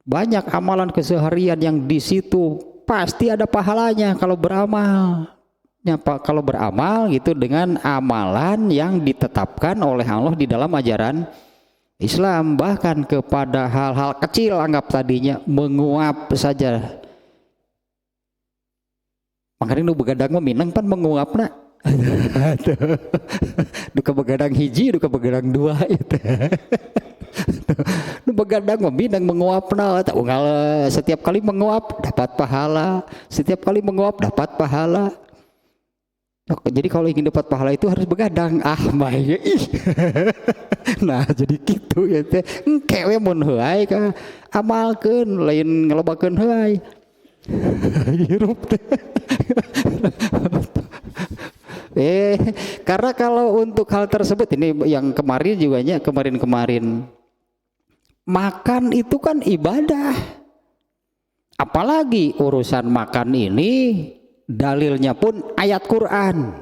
[SPEAKER 1] Banyak amalan keseharian yang di situ pasti ada pahalanya kalau beramal. Kalau beramal gitu dengan amalan yang ditetapkan oleh Allah di dalam ajaran Islam, bahkan kepada hal-hal kecil, anggap tadinya menguap saja. Makanya nu begadang mah minang pan menguapna. Duka begadang hiji, duka begadang dua itu. Nu begadang mah minang menguapna, unggal setiap kali menguap dapat pahala, setiap kali menguap dapat pahala. Jadi kalau ingin dapat pahala itu harus begadang. Maya nah jadi gitu ya teh. Engke we mun heuai ka amalkeun lain ngalobakeun heuai. Hirup teh. Karena kalau untuk hal tersebut ini yang kemarin juga nya, kemarin makan itu kan ibadah. Apalagi urusan makan ini dalilnya pun ayat Quran.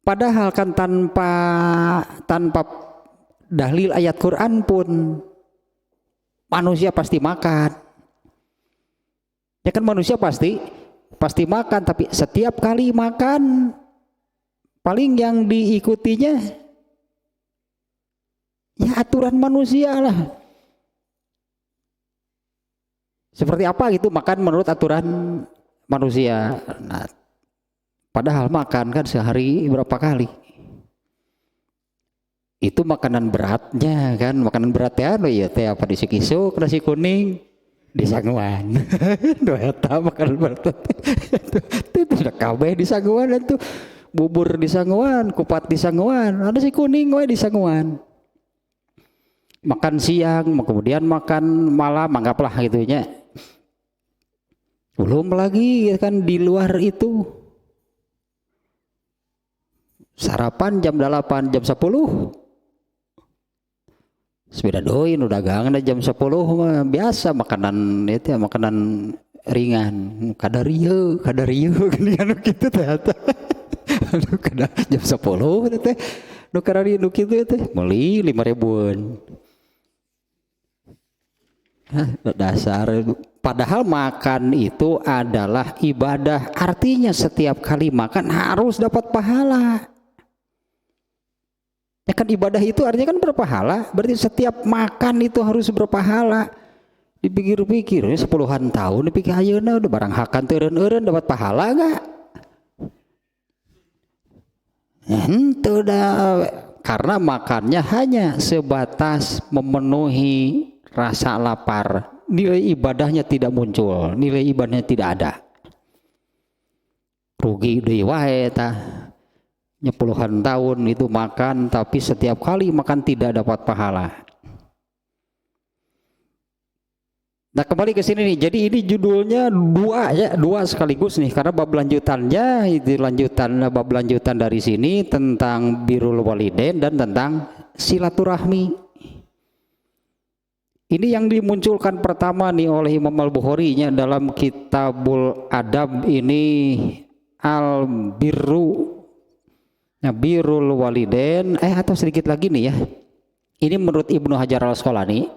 [SPEAKER 1] Padahal kan tanpa dalil ayat Quran pun manusia pasti makan. Ya kan manusia pasti makan, tapi setiap kali makan paling yang diikutinya ya aturan manusia lah. Seperti apa gitu makan menurut aturan manusia. Nah, padahal makan kan sehari berapa kali? Itu makanan beratnya kan, makanan beratnya ya teh apa di sikisuk, nasi kuning, di sanguan. Doa eta makanan berat. Itu sudah kabeh di sanguan itu. Bubur di sanguan, kupat di sanguan, ada si kuning we di sanguan. Makan siang, kemudian makan malam, anggaplah gitunya. Belum lagi kan di luar itu sarapan jam 8, jam 10 sepeda doin udah dagangan jam 10 mah biasa makanan itu ya, makanan ringan kadar rieu kan gitu teh aduh kada jam 10 teh nu karari nu kitu teh meuli 5.000-an. Dasar. Padahal makan itu adalah ibadah, artinya setiap kali makan harus dapat pahala. Ya kan ibadah itu artinya kan berpahala, berarti setiap makan itu harus berpahala. Dipikir-pikir ya 10-an tahun dipikir ayeuna udah barang hakan teureun-eureun dapat pahala enggak? Henteu dah, karena makannya hanya sebatas memenuhi rasa lapar. Nilai ibadahnya tidak muncul, nilai ibadahnya tidak ada. Rugi deui wae tah. Puluhan tahun itu makan, tapi setiap kali makan tidak dapat pahala. Nah kembali ke sini nih, jadi ini judulnya dua sekaligus nih, karena bab lanjutannya itu bab lanjutan dari sini tentang birrul walidain dan tentang silaturahmi. Ini yang dimunculkan pertama nih oleh Imam Al-Bukhari-nya dalam Kitabul Adab ini, birrul walidain, atau sedikit lagi nih ya. Ini menurut Ibnu Hajar Al-Asqalani,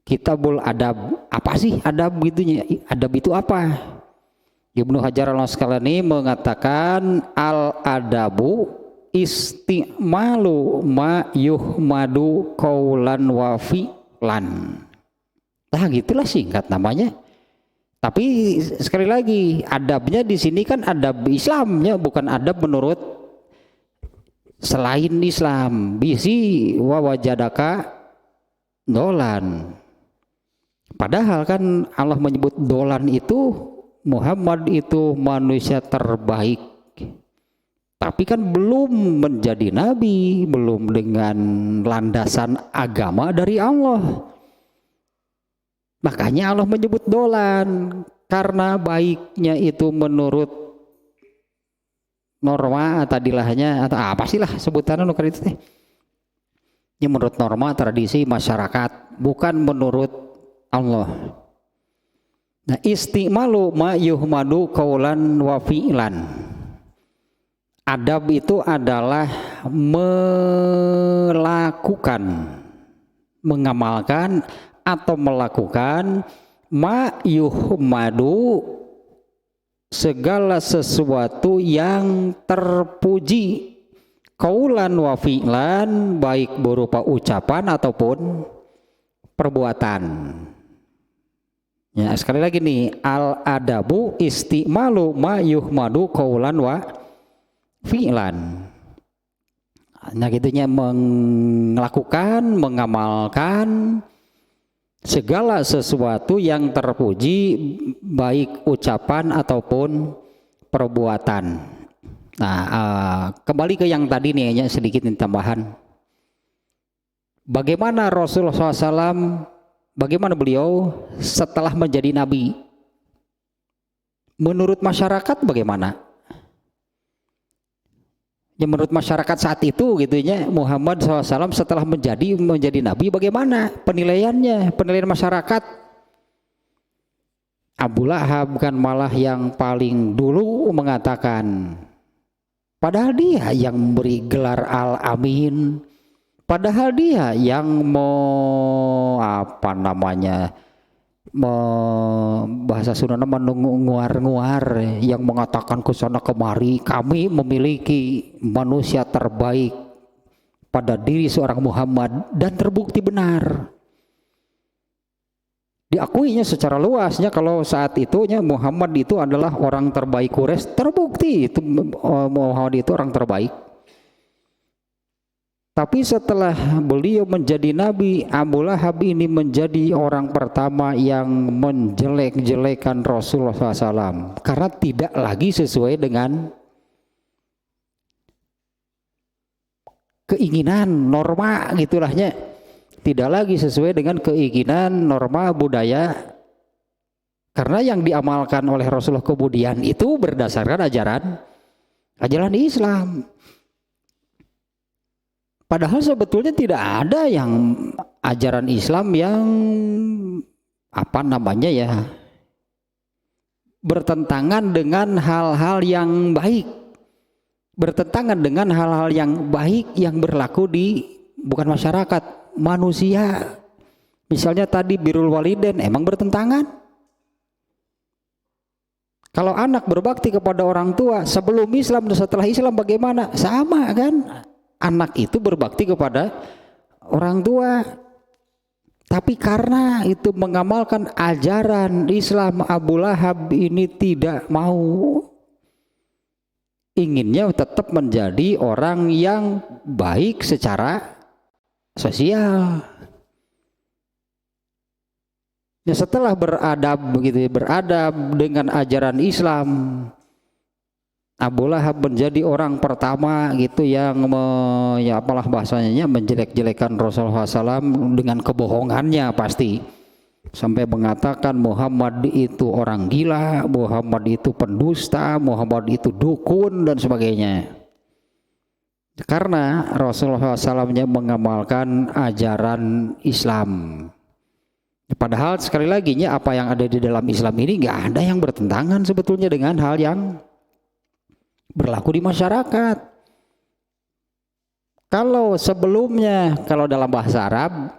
[SPEAKER 1] Kitabul Adab, apa sih adab gitunya? Adab itu apa? Ibnu Hajar Al-Asqalani mengatakan al-adabu istimalu ma yuhmadu qaulan wa fi'lan. Nah, gitulah singkat namanya. Tapi sekali lagi, adabnya di sini kan adab Islamnya, bukan adab menurut selain Islam. Bisi wa wajadaka dolan. Padahal kan Allah menyebut dolan itu, Muhammad itu manusia terbaik. Tapi kan belum menjadi nabi, belum dengan landasan agama dari Allah. Makanya Allah menyebut dolan, karena baiknya itu menurut norma tadilahnya atau apa sih lah sebutannya nuker itu teh. Ini menurut norma tradisi masyarakat, bukan menurut Allah. Nah, istimalu ma yuhmadu qaulan wa fi'lan. Adab itu adalah melakukan, mengamalkan atau melakukan ma yuhmadu, segala sesuatu yang terpuji, qaulan wa fi'lan, baik berupa ucapan ataupun perbuatan. Ya, sekali lagi nih, al adabu istimalu ma yuhmadu qaulan wa fi'lan. Nah gitunya, melakukan, mengamalkan segala sesuatu yang terpuji, baik ucapan ataupun perbuatan. Nah, kembali ke yang tadi nih, hanya sedikit tambahan. Bagaimana Rasulullah SAW, bagaimana beliau setelah menjadi nabi? Menurut masyarakat bagaimana? Ya, menurut masyarakat saat itu gitunya, Muhammad SAW setelah menjadi nabi bagaimana penilaiannya, penilaian masyarakat? Abu Lahab kan malah yang paling dulu mengatakan, padahal dia yang memberi gelar Al-Amin, padahal dia yang bahasa Sundana menguar-nguar, yang mengatakan ke sana kemari, kami memiliki manusia terbaik pada diri seorang Muhammad, dan terbukti benar. Diakuinya secara luasnya kalau saat itunya Muhammad itu adalah orang terbaik Quraisy, terbukti itu Muhammad itu orang terbaik. Tapi setelah beliau menjadi nabi, Abu Lahab ini menjadi orang pertama yang menjelek-jelekan Rasulullah SAW, karena tidak lagi sesuai dengan keinginan norma gitulahnya, tidak lagi sesuai dengan keinginan norma budaya, karena yang diamalkan oleh Rasulullah kemudian itu berdasarkan ajaran Islam. Padahal sebetulnya tidak ada yang ajaran Islam yang bertentangan dengan hal-hal yang baik, bertentangan dengan hal-hal yang baik yang berlaku di bukan masyarakat, manusia. Misalnya tadi birrul walidain, emang bertentangan? Kalau anak berbakti kepada orang tua sebelum Islam dan setelah Islam bagaimana? Sama kan? anak itu berbakti kepada orang tua. Tapi karena itu mengamalkan ajaran Islam, Abu Lahab ini tidak mau, inginnya tetap menjadi orang yang baik secara sosial. Ya, setelah beradab begitu, beradab dengan ajaran Islam, Abu Lahab menjadi orang pertama gitu yang ya apalah bahasanya, menjelek-jelekan Rasulullah SAW dengan kebohongannya pasti, sampai mengatakan Muhammad itu orang gila, Muhammad itu pendusta, Muhammad itu dukun dan sebagainya. Karena Rasulullah SAW-nya mengamalkan ajaran Islam. Padahal sekali lagi apa yang ada di dalam Islam ini nggak ada yang bertentangan sebetulnya dengan hal yang berlaku di masyarakat. Kalau sebelumnya, kalau dalam bahasa Arab,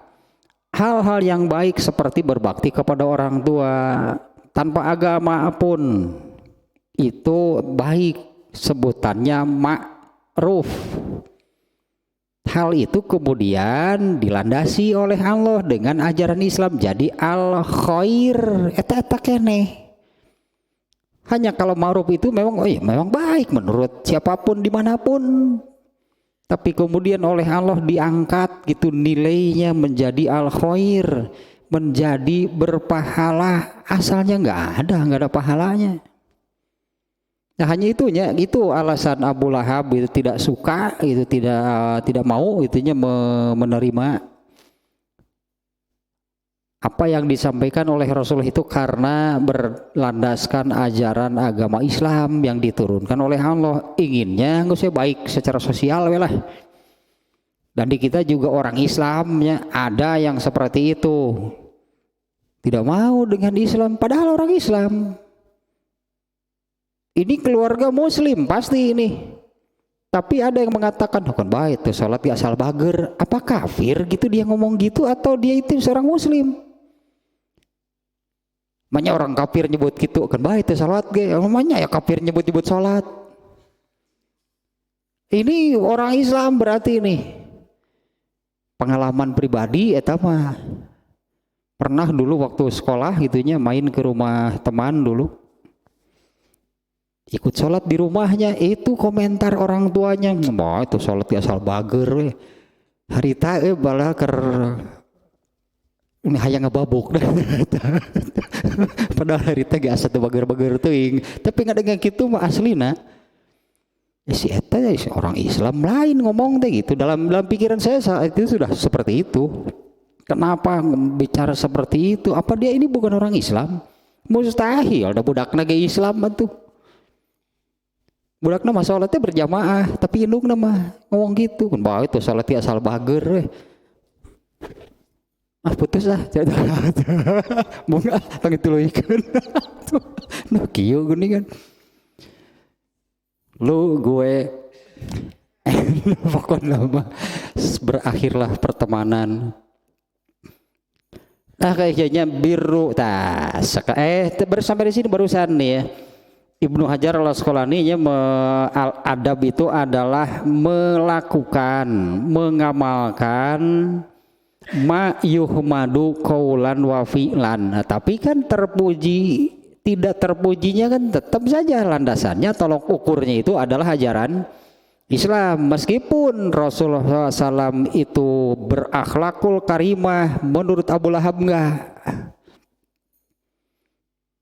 [SPEAKER 1] hal-hal yang baik seperti berbakti kepada orang tua tanpa agama pun itu baik, sebutannya ma'ruf. Hal itu kemudian dilandasi oleh Allah dengan ajaran Islam jadi al-khair, eta keneh. Hanya kalau ma'ruf itu memang memang baik menurut siapapun dimanapun, tapi kemudian oleh Allah diangkat gitu nilainya menjadi al-khair, menjadi berpahala. Asalnya nggak ada pahalanya. Nah, hanya itunya, itu alasan Abu Lahab itu tidak suka, itu tidak mau itunya menerima apa yang disampaikan oleh Rasul itu, karena berlandaskan ajaran agama Islam yang diturunkan oleh Allah. Inginnya nggak usah baik secara sosial lah. Dan di kita juga orang Islamnya ada yang seperti itu, tidak mau dengan Islam padahal orang Islam. Ini keluarga Muslim pasti ini. Tapi ada yang mengatakan kan baik tuh sholat di asal bager. Apa kafir gitu dia ngomong gitu, atau dia itu seorang Muslim? Makanya orang kafir nyebut gitu kan baik itu salat ge, namanya ya kafir nyebut salat. Ini orang Islam berarti ini. Pengalaman pribadi eta mah. Pernah dulu waktu sekolah gitunya main ke rumah teman dulu. Ikut sholat di rumahnya, itu komentar orang tuanya, "Wah, itu sholat di asal bager we. Harita bala ker ini hayang ngebabuk." Padahal harita ge asa teu bager-bager teuing, tapi ngadengna kitu mah aslina si eta ya si orang Islam lain ngomong teh gitu. Dalam pikiran saya saat itu sudah seperti itu. Kenapa bicara seperti itu? Apa dia ini bukan orang Islam? Mustahil ada budakna ge Islam atuh. Budakna mah sholatnya berjamaah, tapi indungna mah ngomong gitu kan, bahwa itu sholatnya asal bager we. Putus bunga tangi tuluikeun. Nah kieu geuning kan. Lu gue pokoknya mah berakhirlah pertemanan. Nah kayaknya biru baru sampai di sini barusan nih ya. Ibnu Hajar al-Asqalani adab itu adalah melakukan, mengamalkan ma yuhmadu qaulan wa fi'lan. Nah, tapi kan terpuji tidak terpujinya kan tetap saja landasannya, tolok ukurnya itu adalah ajaran Islam. Meskipun Rasulullah SAW itu berakhlakul karimah, menurut Abu Lahab enggak.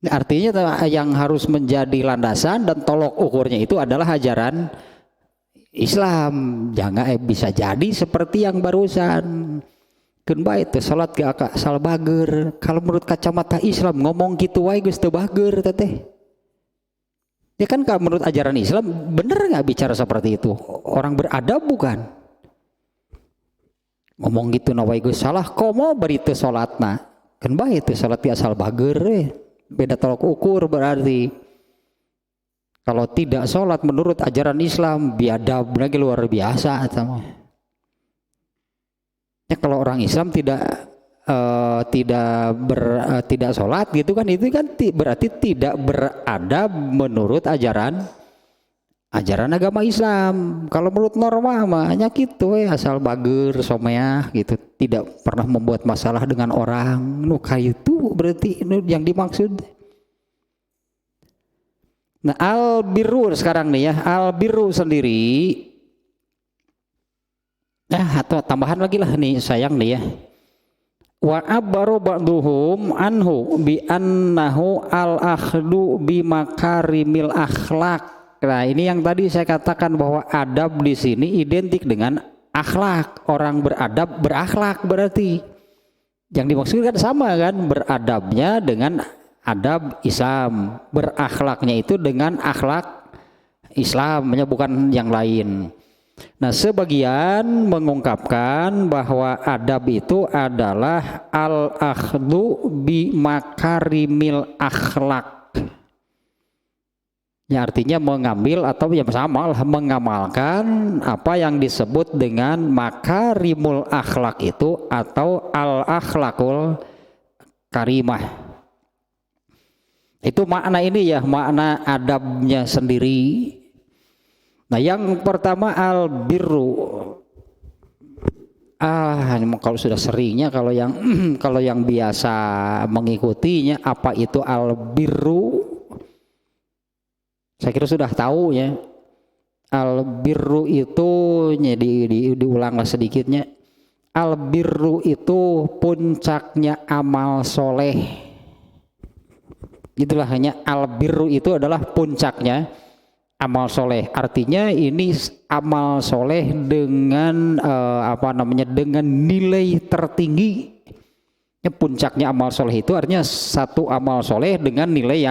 [SPEAKER 1] Artinya yang harus menjadi landasan dan tolok ukurnya itu adalah ajaran Islam. Jangan bisa jadi seperti yang barusan. Kenapa itu salat ge asal bager. Kalau menurut kacamata Islam ngomong gitu wae geus teu bager teteh. Ya kan kalau menurut ajaran Islam bener nggak bicara seperti itu? Orang beradab bukan? Ngomong gitu na wae geus salah, komo bari teu salatna. Kenapa itu salat ge asal bager we. Beda tolok ukur berarti. Kalau tidak sholat menurut ajaran Islam biadab lagi luar biasa sama. Ya kalau orang Islam tidak sholat gitu kan, itu kan berarti tidak beradab menurut ajaran ajaran agama Islam. Kalau menurut norma mahnya gitu asal bager someah gitu, tidak pernah membuat masalah dengan orang. Nu itu berarti nu yang dimaksud. Nah, al birru sekarang nih ya, al birru sendiri. Atau tambahan lagi lah nih sayang nih ya. Wa abbaru ba'duhum anhu bi annahu al akhdu bi makarimil akhlak. Nah, ini yang tadi saya katakan bahwa adab di sini identik dengan akhlak. Orang beradab berakhlak berarti. Yang dimaksudkan sama kan, beradabnya dengan adab Islam, berakhlaknya itu dengan akhlak Islamnya bukan yang lain. Nah, sebagian mengungkapkan bahwa adab itu adalah al-akhdu bi makarimil akhlak. Ya, artinya mengambil atau yang sama mengamalkan apa yang disebut dengan makarimul akhlak itu atau al-akhlakul karimah. Itu makna ini ya, makna adabnya sendiri. Nah, yang pertama al birru. Kalau sudah seringnya kalau yang biasa mengikutinya apa itu al birru? Saya kira sudah tahu ya. Al birru itu diulanglah sedikitnya. Al birru itu puncaknya amal soleh. Itulah hanya al birru itu adalah puncaknya amal soleh. Artinya ini amal soleh dengan dengan nilai tertinggi. Puncaknya amal soleh itu artinya satu amal soleh dengan nilai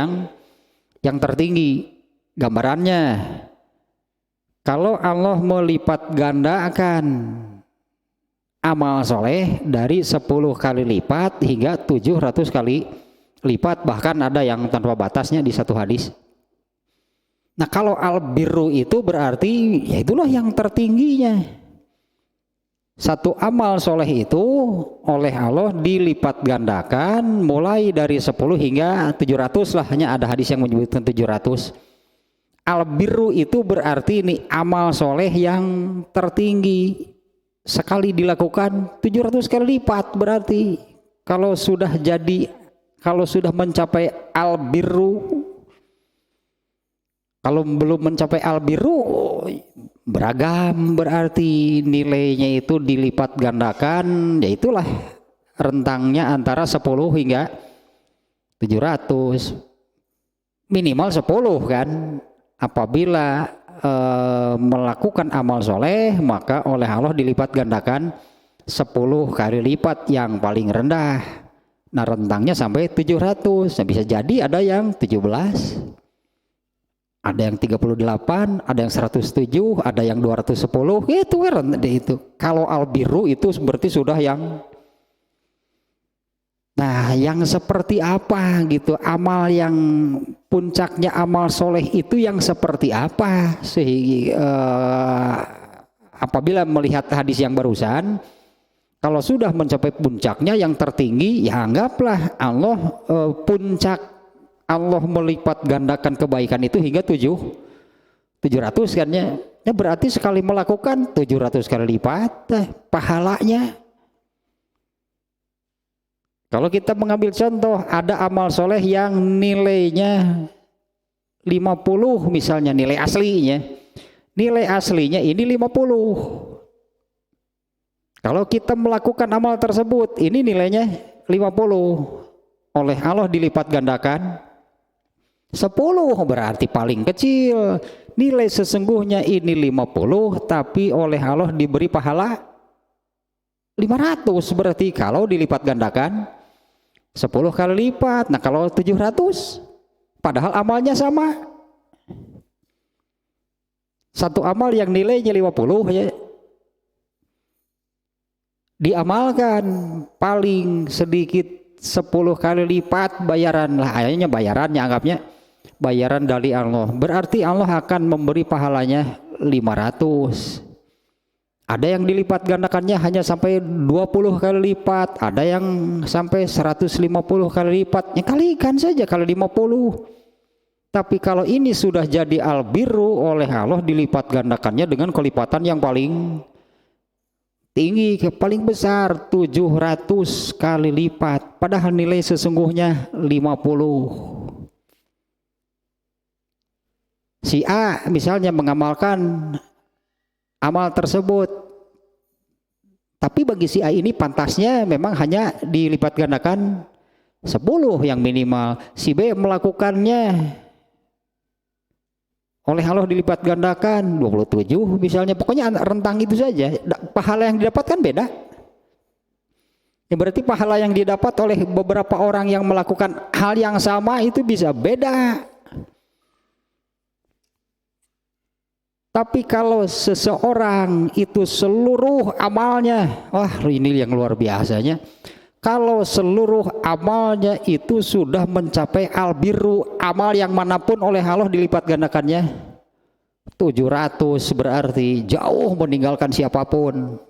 [SPEAKER 1] yang tertinggi. Gambarannya, kalau Allah melipat gandakan amal soleh dari 10 kali lipat hingga 700 kali lipat, bahkan ada yang tanpa batasnya di satu hadis. Nah, kalau al-birru itu berarti ya itulah yang tertingginya. Satu amal soleh itu oleh Allah dilipat gandakan mulai dari 10 hingga 700 lah, hanya ada hadis yang menyebutkan 700. Al-birru itu berarti ini amal soleh yang tertinggi. Sekali dilakukan 700 kali lipat berarti. Kalau sudah mencapai al-birru, kalau belum mencapai al-birru beragam berarti nilainya itu dilipat gandakan, ya itulah rentangnya antara 10 hingga 700. Minimal 10 kan. Apabila melakukan amal soleh maka oleh Allah dilipat gandakan 10 kali lipat yang paling rendah. Nah, rentangnya sampai 700. Nah, bisa jadi ada yang 17, ada yang 38, ada yang 107, ada yang 210. Itu kalau al-birru itu berarti sudah yang. Nah, yang seperti apa gitu, amal yang puncaknya amal soleh itu yang seperti apa? Sehingga apabila melihat hadis yang barusan, kalau sudah mencapai puncaknya yang tertinggi, ya anggaplah Allah puncak Allah melipat gandakan kebaikan itu hingga 700 kan ya. Ya berarti sekali melakukan 700 kali lipat pahalanya. Kalau kita mengambil contoh, ada amal soleh yang nilainya 50 misalnya, nilai aslinya. Nilai aslinya ini 50. Kalau kita melakukan amal tersebut, ini nilainya 50. Oleh Allah dilipat gandakan 10, berarti paling kecil. Nilai sesungguhnya ini 50, tapi oleh Allah diberi pahala 500, berarti kalau dilipat gandakan 10 kali lipat. Nah, kalau 700 padahal amalnya sama. Satu amal yang nilainya 50 ya diamalkan paling sedikit 10 kali lipat bayaran lah, akhirnya bayarannya anggapnya bayaran dari Allah. Berarti Allah akan memberi pahalanya 500. Ada yang dilipat gandakannya hanya sampai 20 kali lipat, ada yang sampai 150 kali lipat. Ya kalikan saja kali 50. Tapi kalau ini sudah jadi albirru oleh Allah, dilipat gandakannya dengan kelipatan yang paling tinggi, paling besar, 700 kali lipat. Padahal nilai sesungguhnya 50. Si A misalnya mengamalkan amal tersebut, tapi bagi si A ini pantasnya memang hanya dilipat gandakan 10 yang minimal. Si B melakukannya oleh Allah dilipat gandakan 27 misalnya, pokoknya rentang itu saja. Pahala yang didapatkan beda. Ya berarti pahala yang didapat oleh beberapa orang yang melakukan hal yang sama itu bisa beda. Tapi kalau seseorang itu seluruh amalnya, wah ini yang luar biasanya. Kalau seluruh amalnya itu sudah mencapai albirru, amal yang manapun oleh Allah dilipat gandakannya 700, berarti jauh meninggalkan siapapun.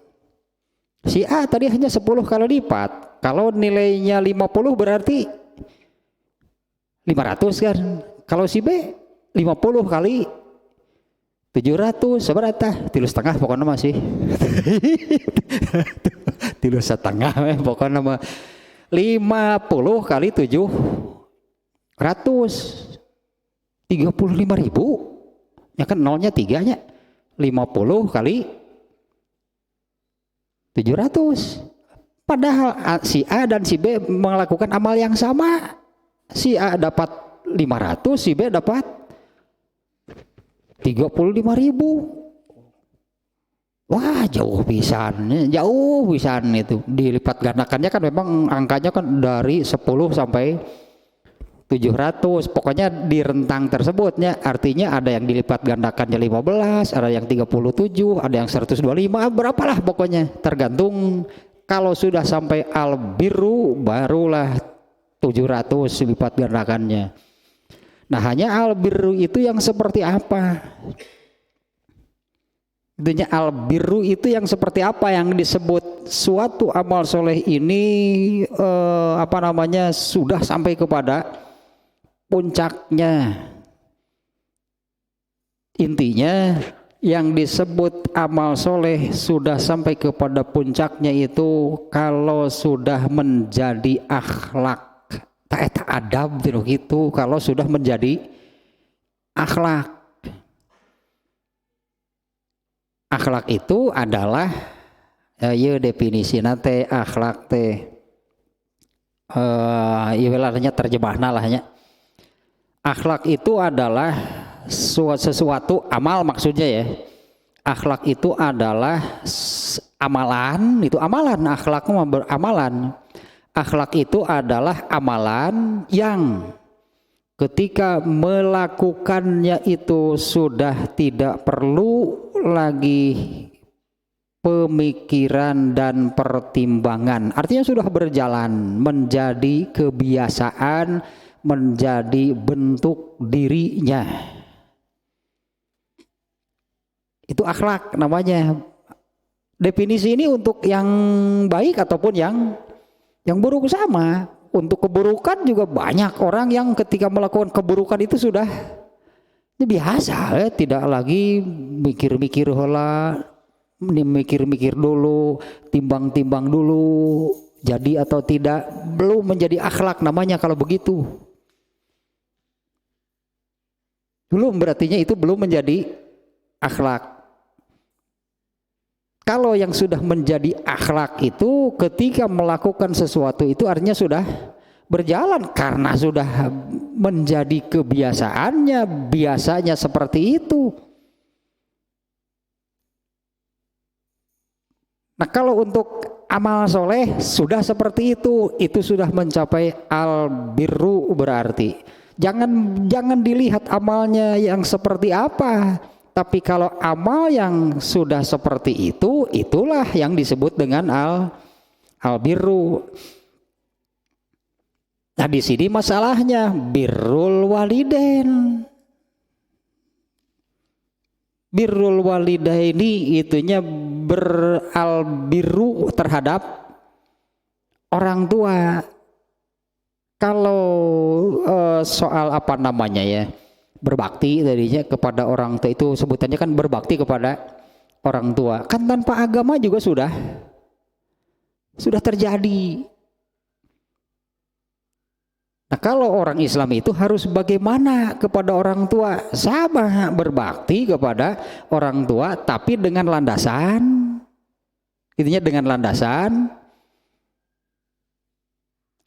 [SPEAKER 1] Si A tadi hanya 10 kali lipat. Kalau nilainya 50 berarti 500 kan. Kalau si B 50 kali 700 seberapa? 3,5 pokoknya masih. 3,5 pokoknya mah 50 kali 700 35.000 ya kan, nolnya 3 nya. 50 kali 700. Padahal si A dan si B melakukan amal yang sama. Si A dapat 500, si B dapat 35.000. Wah jauh pisan itu. Dilipat gandakannya kan memang angkanya kan dari 10 sampai 700. Pokoknya di rentang tersebutnya, artinya ada yang dilipat gandakannya 15, ada yang 37, ada yang 125, berapalah pokoknya. Tergantung. Kalau sudah sampai albirru barulah 700 lipat gandakannya. Nah hanya albirru itu yang seperti apa? Intinya albirru itu yang seperti apa, yang disebut suatu amal soleh ini sudah sampai kepada puncaknya. Intinya yang disebut amal soleh sudah sampai kepada puncaknya itu kalau sudah menjadi akhlak. Tak adab gitu, kalau sudah menjadi akhlak. Akhlak itu adalah ya definisi nanti akhlak teh ibaratnya terjemahna lah ya. Akhlak itu adalah sesuatu amal maksudnya ya. Akhlak itu adalah amalan, itu amalan, akhlak beramalan. Akhlak itu adalah amalan yang ketika melakukannya itu sudah tidak perlu lagi pemikiran dan pertimbangan. Artinya sudah berjalan menjadi kebiasaan, menjadi bentuk dirinya. Itu akhlak namanya. Definisi ini untuk yang baik ataupun yang buruk sama. Untuk keburukan juga banyak orang yang ketika melakukan keburukan itu sudah biasa, tidak lagi mikir-mikir heula, mikir-mikir dulu, timbang-timbang dulu, jadi atau tidak, belum menjadi akhlak namanya kalau begitu. Belum, berartinya itu belum menjadi akhlak. Kalau yang sudah menjadi akhlak itu ketika melakukan sesuatu itu artinya sudah berjalan karena sudah menjadi kebiasaannya, biasanya seperti itu. Nah kalau untuk amal soleh sudah seperti itu sudah mencapai albirru berarti. Jangan dilihat amalnya yang seperti apa. Tapi kalau amal yang sudah seperti itu, itulah yang disebut dengan albirru. Nah di sini masalahnya birrul walidain. Birrul walidaini itunya beralbirru terhadap orang tua. Kalau soal apa namanya ya? berbakti tadinya kepada orang tua itu sebutannya kan berbakti kepada orang tua. Kan tanpa agama juga sudah terjadi. Nah, kalau orang Islam itu harus bagaimana kepada orang tua? Sama berbakti kepada orang tua, tapi dengan landasan, intinya dengan landasan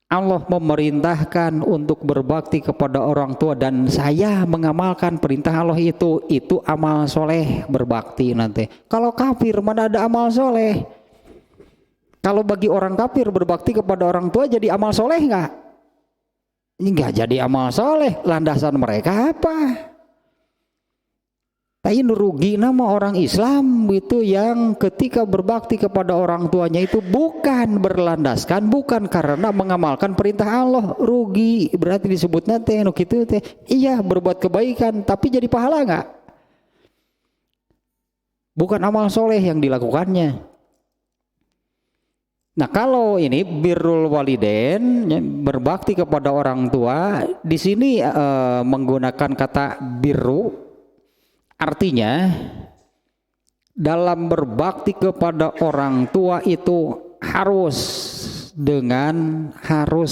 [SPEAKER 1] Allah memerintahkan untuk berbakti kepada orang tua dan saya mengamalkan perintah Allah itu amal soleh berbakti nanti. Kalau kafir mana ada amal soleh? Kalau bagi orang kafir berbakti kepada orang tua jadi amal soleh nggak? Enggak jadi amal soleh. Landasan mereka apa? Tapi rugi nama orang Islam itu yang ketika berbakti kepada orang tuanya itu bukan berlandaskan, bukan karena mengamalkan perintah Allah. Rugi, berarti disebutnya teh gitu teh. Iya berbuat kebaikan tapi jadi pahala enggak? Bukan amal soleh yang dilakukannya. Nah, kalau ini birrul walidain, berbakti kepada orang tua, di sini menggunakan kata birru, artinya dalam berbakti kepada orang tua itu harus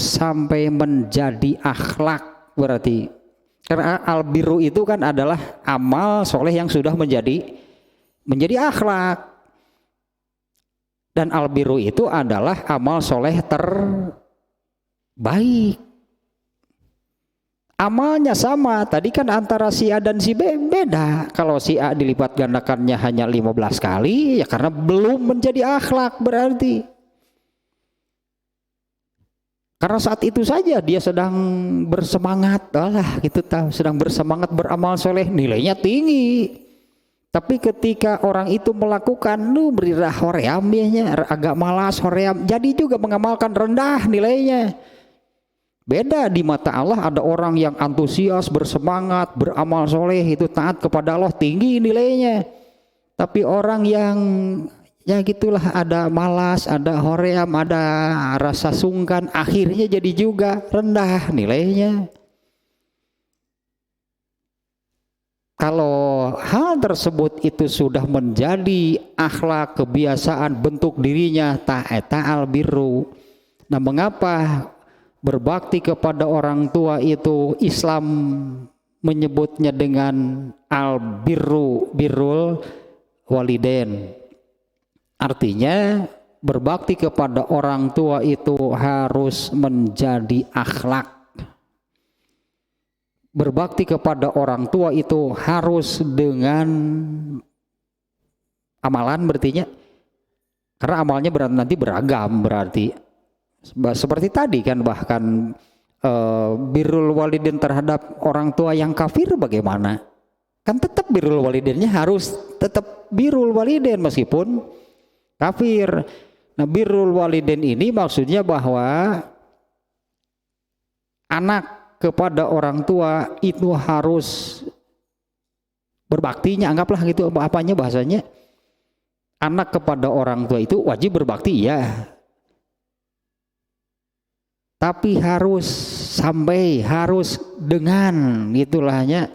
[SPEAKER 1] sampai menjadi akhlak berarti. Karena al-birru itu kan adalah amal soleh yang sudah menjadi akhlak. Dan al-birru itu adalah amal soleh terbaik. Amalnya sama, tadi kan antara si A dan si B beda. Kalau si A dilipat gandakannya hanya 15 kali, ya karena belum menjadi akhlak berarti. Karena saat itu saja dia sedang bersemangat, sedang bersemangat beramal soleh, nilainya tinggi. Tapi ketika orang itu melakukan berirah hoream agak malas hoream, jadi juga mengamalkan rendah nilainya. Beda di mata Allah, ada orang yang antusias, bersemangat, beramal soleh, itu taat kepada Allah, tinggi nilainya. Tapi orang yang ya gitulah, ada malas, ada hoream, ada rasa sungkan, akhirnya jadi juga rendah nilainya. Kalau hal tersebut itu sudah menjadi akhlak, kebiasaan, bentuk dirinya, ta'eta al-birru. Nah, mengapa berbakti kepada orang tua itu Islam menyebutnya dengan al-birru, birrul walidain. Artinya berbakti kepada orang tua itu harus menjadi akhlak. Berbakti kepada orang tua itu harus dengan amalan berartinya, karena amalnya nanti beragam berarti. Seperti tadi kan, bahkan birrul walidain terhadap orang tua yang kafir bagaimana? Kan tetap birrul walidainnya harus tetap birrul walidain meskipun kafir. Nah, birrul walidain ini maksudnya bahwa anak kepada orang tua itu harus berbaktinya, anggaplah gitu apanya bahasanya, anak kepada orang tua itu wajib berbakti ya, tapi harus dengan itulahnya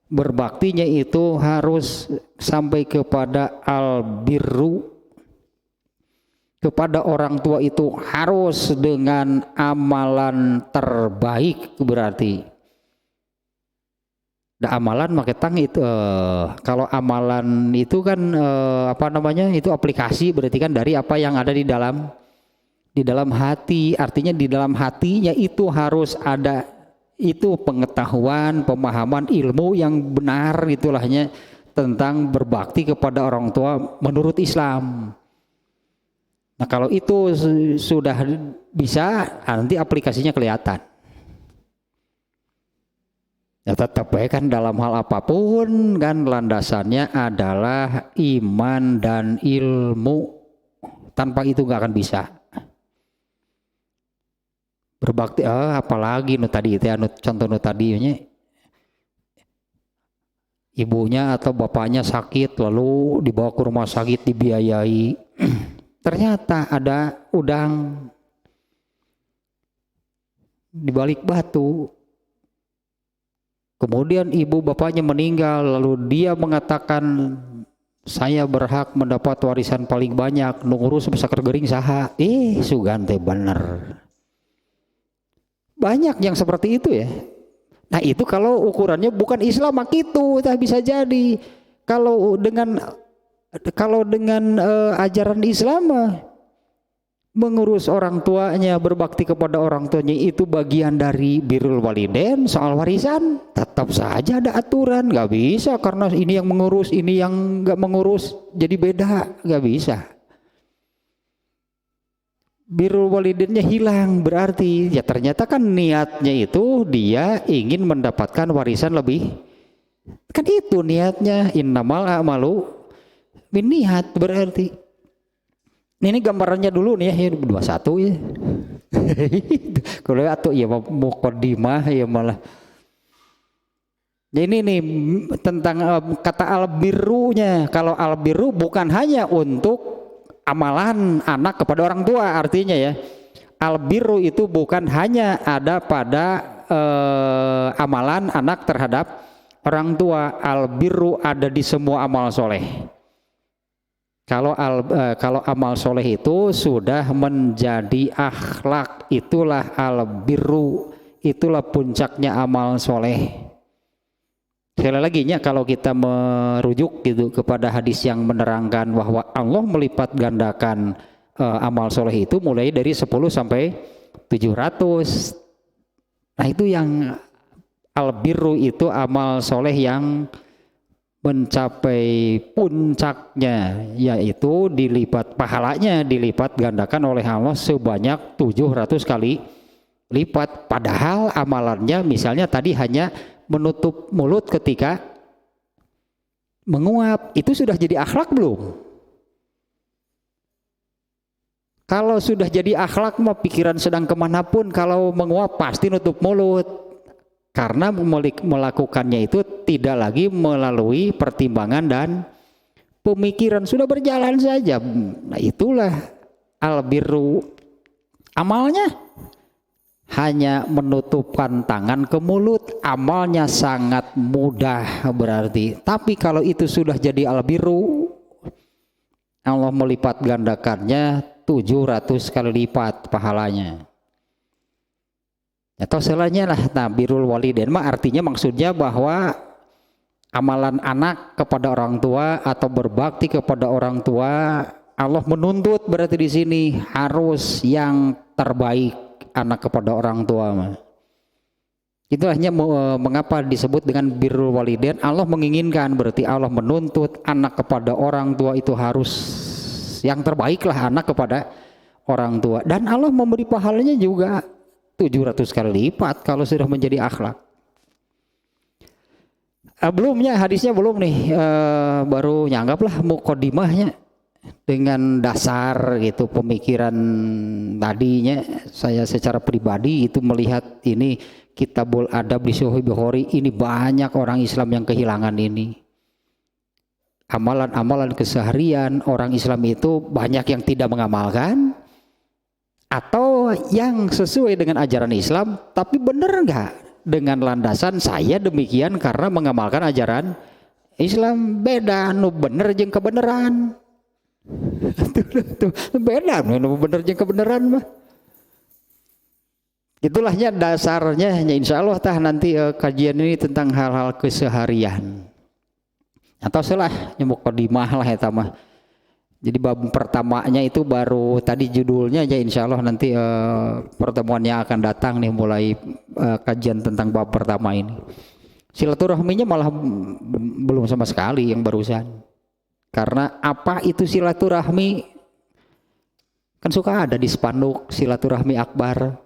[SPEAKER 1] berbaktinya itu harus sampai kepada al-birru. Kepada orang tua itu harus dengan amalan terbaik berarti. Nah, amalan maketang itu kalau amalan itu kan itu aplikasi berarti kan dari apa yang ada di dalam hati. Artinya di dalam hatinya itu harus ada itu pengetahuan, pemahaman, ilmu yang benar itulahnya tentang berbakti kepada orang tua menurut Islam. Nah, kalau itu sudah bisa, nanti aplikasinya kelihatan. Ya tetap baik kan dalam hal apapun kan landasannya adalah iman dan ilmu. Tanpa itu nggak akan bisa. Berbakti, apalagi tadi itu contoh tadinya ibunya atau bapaknya sakit lalu dibawa ke rumah sakit dibiayai. Ternyata ada udang di balik batu. Kemudian ibu bapaknya meninggal, lalu dia mengatakan saya berhak mendapat warisan paling banyak, nungurus besar gering saha. Sugan teh bener. Banyak yang seperti itu ya. Nah itu kalau ukurannya bukan Islam mak itu tak bisa jadi. Kalau dengan ajaran Islam mah, mengurus orang tuanya, berbakti kepada orang tuanya itu bagian dari birrul walidain. Soal warisan tetap saja ada aturan, nggak bisa karena ini yang mengurus, ini yang nggak mengurus jadi beda, nggak bisa. Birrul walidainnya hilang, berarti ya ternyata kan niatnya itu dia ingin mendapatkan warisan lebih, kan itu niatnya. Innamal a'malu binniyat, berarti ini gambarannya dulu nih ya, 21 ya. Kalau atau ya muqaddimah ya malah. Ini nih tentang kata albirrunya. Kalau albirru bukan hanya untuk amalan anak kepada orang tua, artinya ya. Albirru itu bukan hanya ada pada amalan anak terhadap orang tua. Albirru ada di semua amal soleh. Kalau amal soleh itu sudah menjadi akhlak, itulah albirru, itulah puncaknya amal soleh. Sekali lagi nya, kalau kita merujuk gitu kepada hadis yang menerangkan bahwa Allah melipat gandakan amal soleh itu mulai dari 10 sampai 700. Nah itu yang albirru, itu amal soleh yang mencapai puncaknya, yaitu dilipat pahalanya, dilipat gandakan oleh Allah sebanyak 700 kali lipat. Padahal amalannya misalnya tadi hanya menutup mulut ketika menguap, itu sudah jadi akhlak belum? Kalau sudah jadi akhlak mah pikiran sedang kemanapun, kalau menguap pasti nutup mulut. Karena melakukannya itu tidak lagi melalui pertimbangan dan pemikiran, sudah berjalan saja. Nah itulah albirru. Amalnya hanya menutupkan tangan ke mulut, amalnya sangat mudah berarti. Tapi kalau itu sudah jadi albirru, Allah melipat gandakannya 700 kali lipat pahalanya. Atau selainnya lah. Nah birrul walidain mah artinya maksudnya bahwa amalan anak kepada orang tua atau berbakti kepada orang tua, Allah menuntut berarti di sini harus yang terbaik anak kepada orang tua mah. Itu hanya mengapa disebut dengan birrul walidain. Allah menginginkan, berarti Allah menuntut anak kepada orang tua itu harus yang terbaik lah anak kepada orang tua. Dan Allah memberi pahalanya juga 700 kali lipat kalau sudah menjadi akhlak. Belumnya hadisnya belum nih, baru nyanggaplah muqaddimahnya dengan dasar gitu pemikiran tadinya. Saya secara pribadi itu melihat ini Kitabul Adab di Sahih Bukhari, ini banyak orang Islam yang kehilangan ini. Amalan-amalan keseharian orang Islam itu banyak yang tidak mengamalkan, atau yang sesuai dengan ajaran Islam tapi benar enggak dengan landasan saya demikian karena mengamalkan ajaran Islam. Beda nu bener jeung kebenaran. Beda nu bener jeung kebenaran mah. Itulahnya dasarnya, insya Allah tah nanti kajian ini tentang hal-hal keseharian. Atau salah muqaddimah lah eta mah. Jadi bab pertamanya itu baru tadi judulnya aja, insya Allah nanti pertemuan yang akan datang nih mulai kajian tentang bab pertama ini. Silaturahminya malah belum sama sekali yang barusan. Karena apa itu silaturahmi? Kan suka ada di spanduk silaturahmi akbar.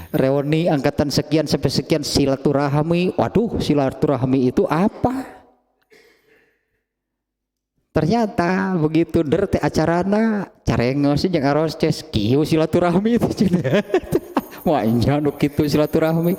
[SPEAKER 1] Reuni angkatan sekian sampai sekian silaturahmi. Waduh, silaturahmi itu apa? Ternyata begitu teh acarana carengos jeung aros ces kieu silaturahmi itu cenah. Wah nya nu kitu silaturahmi.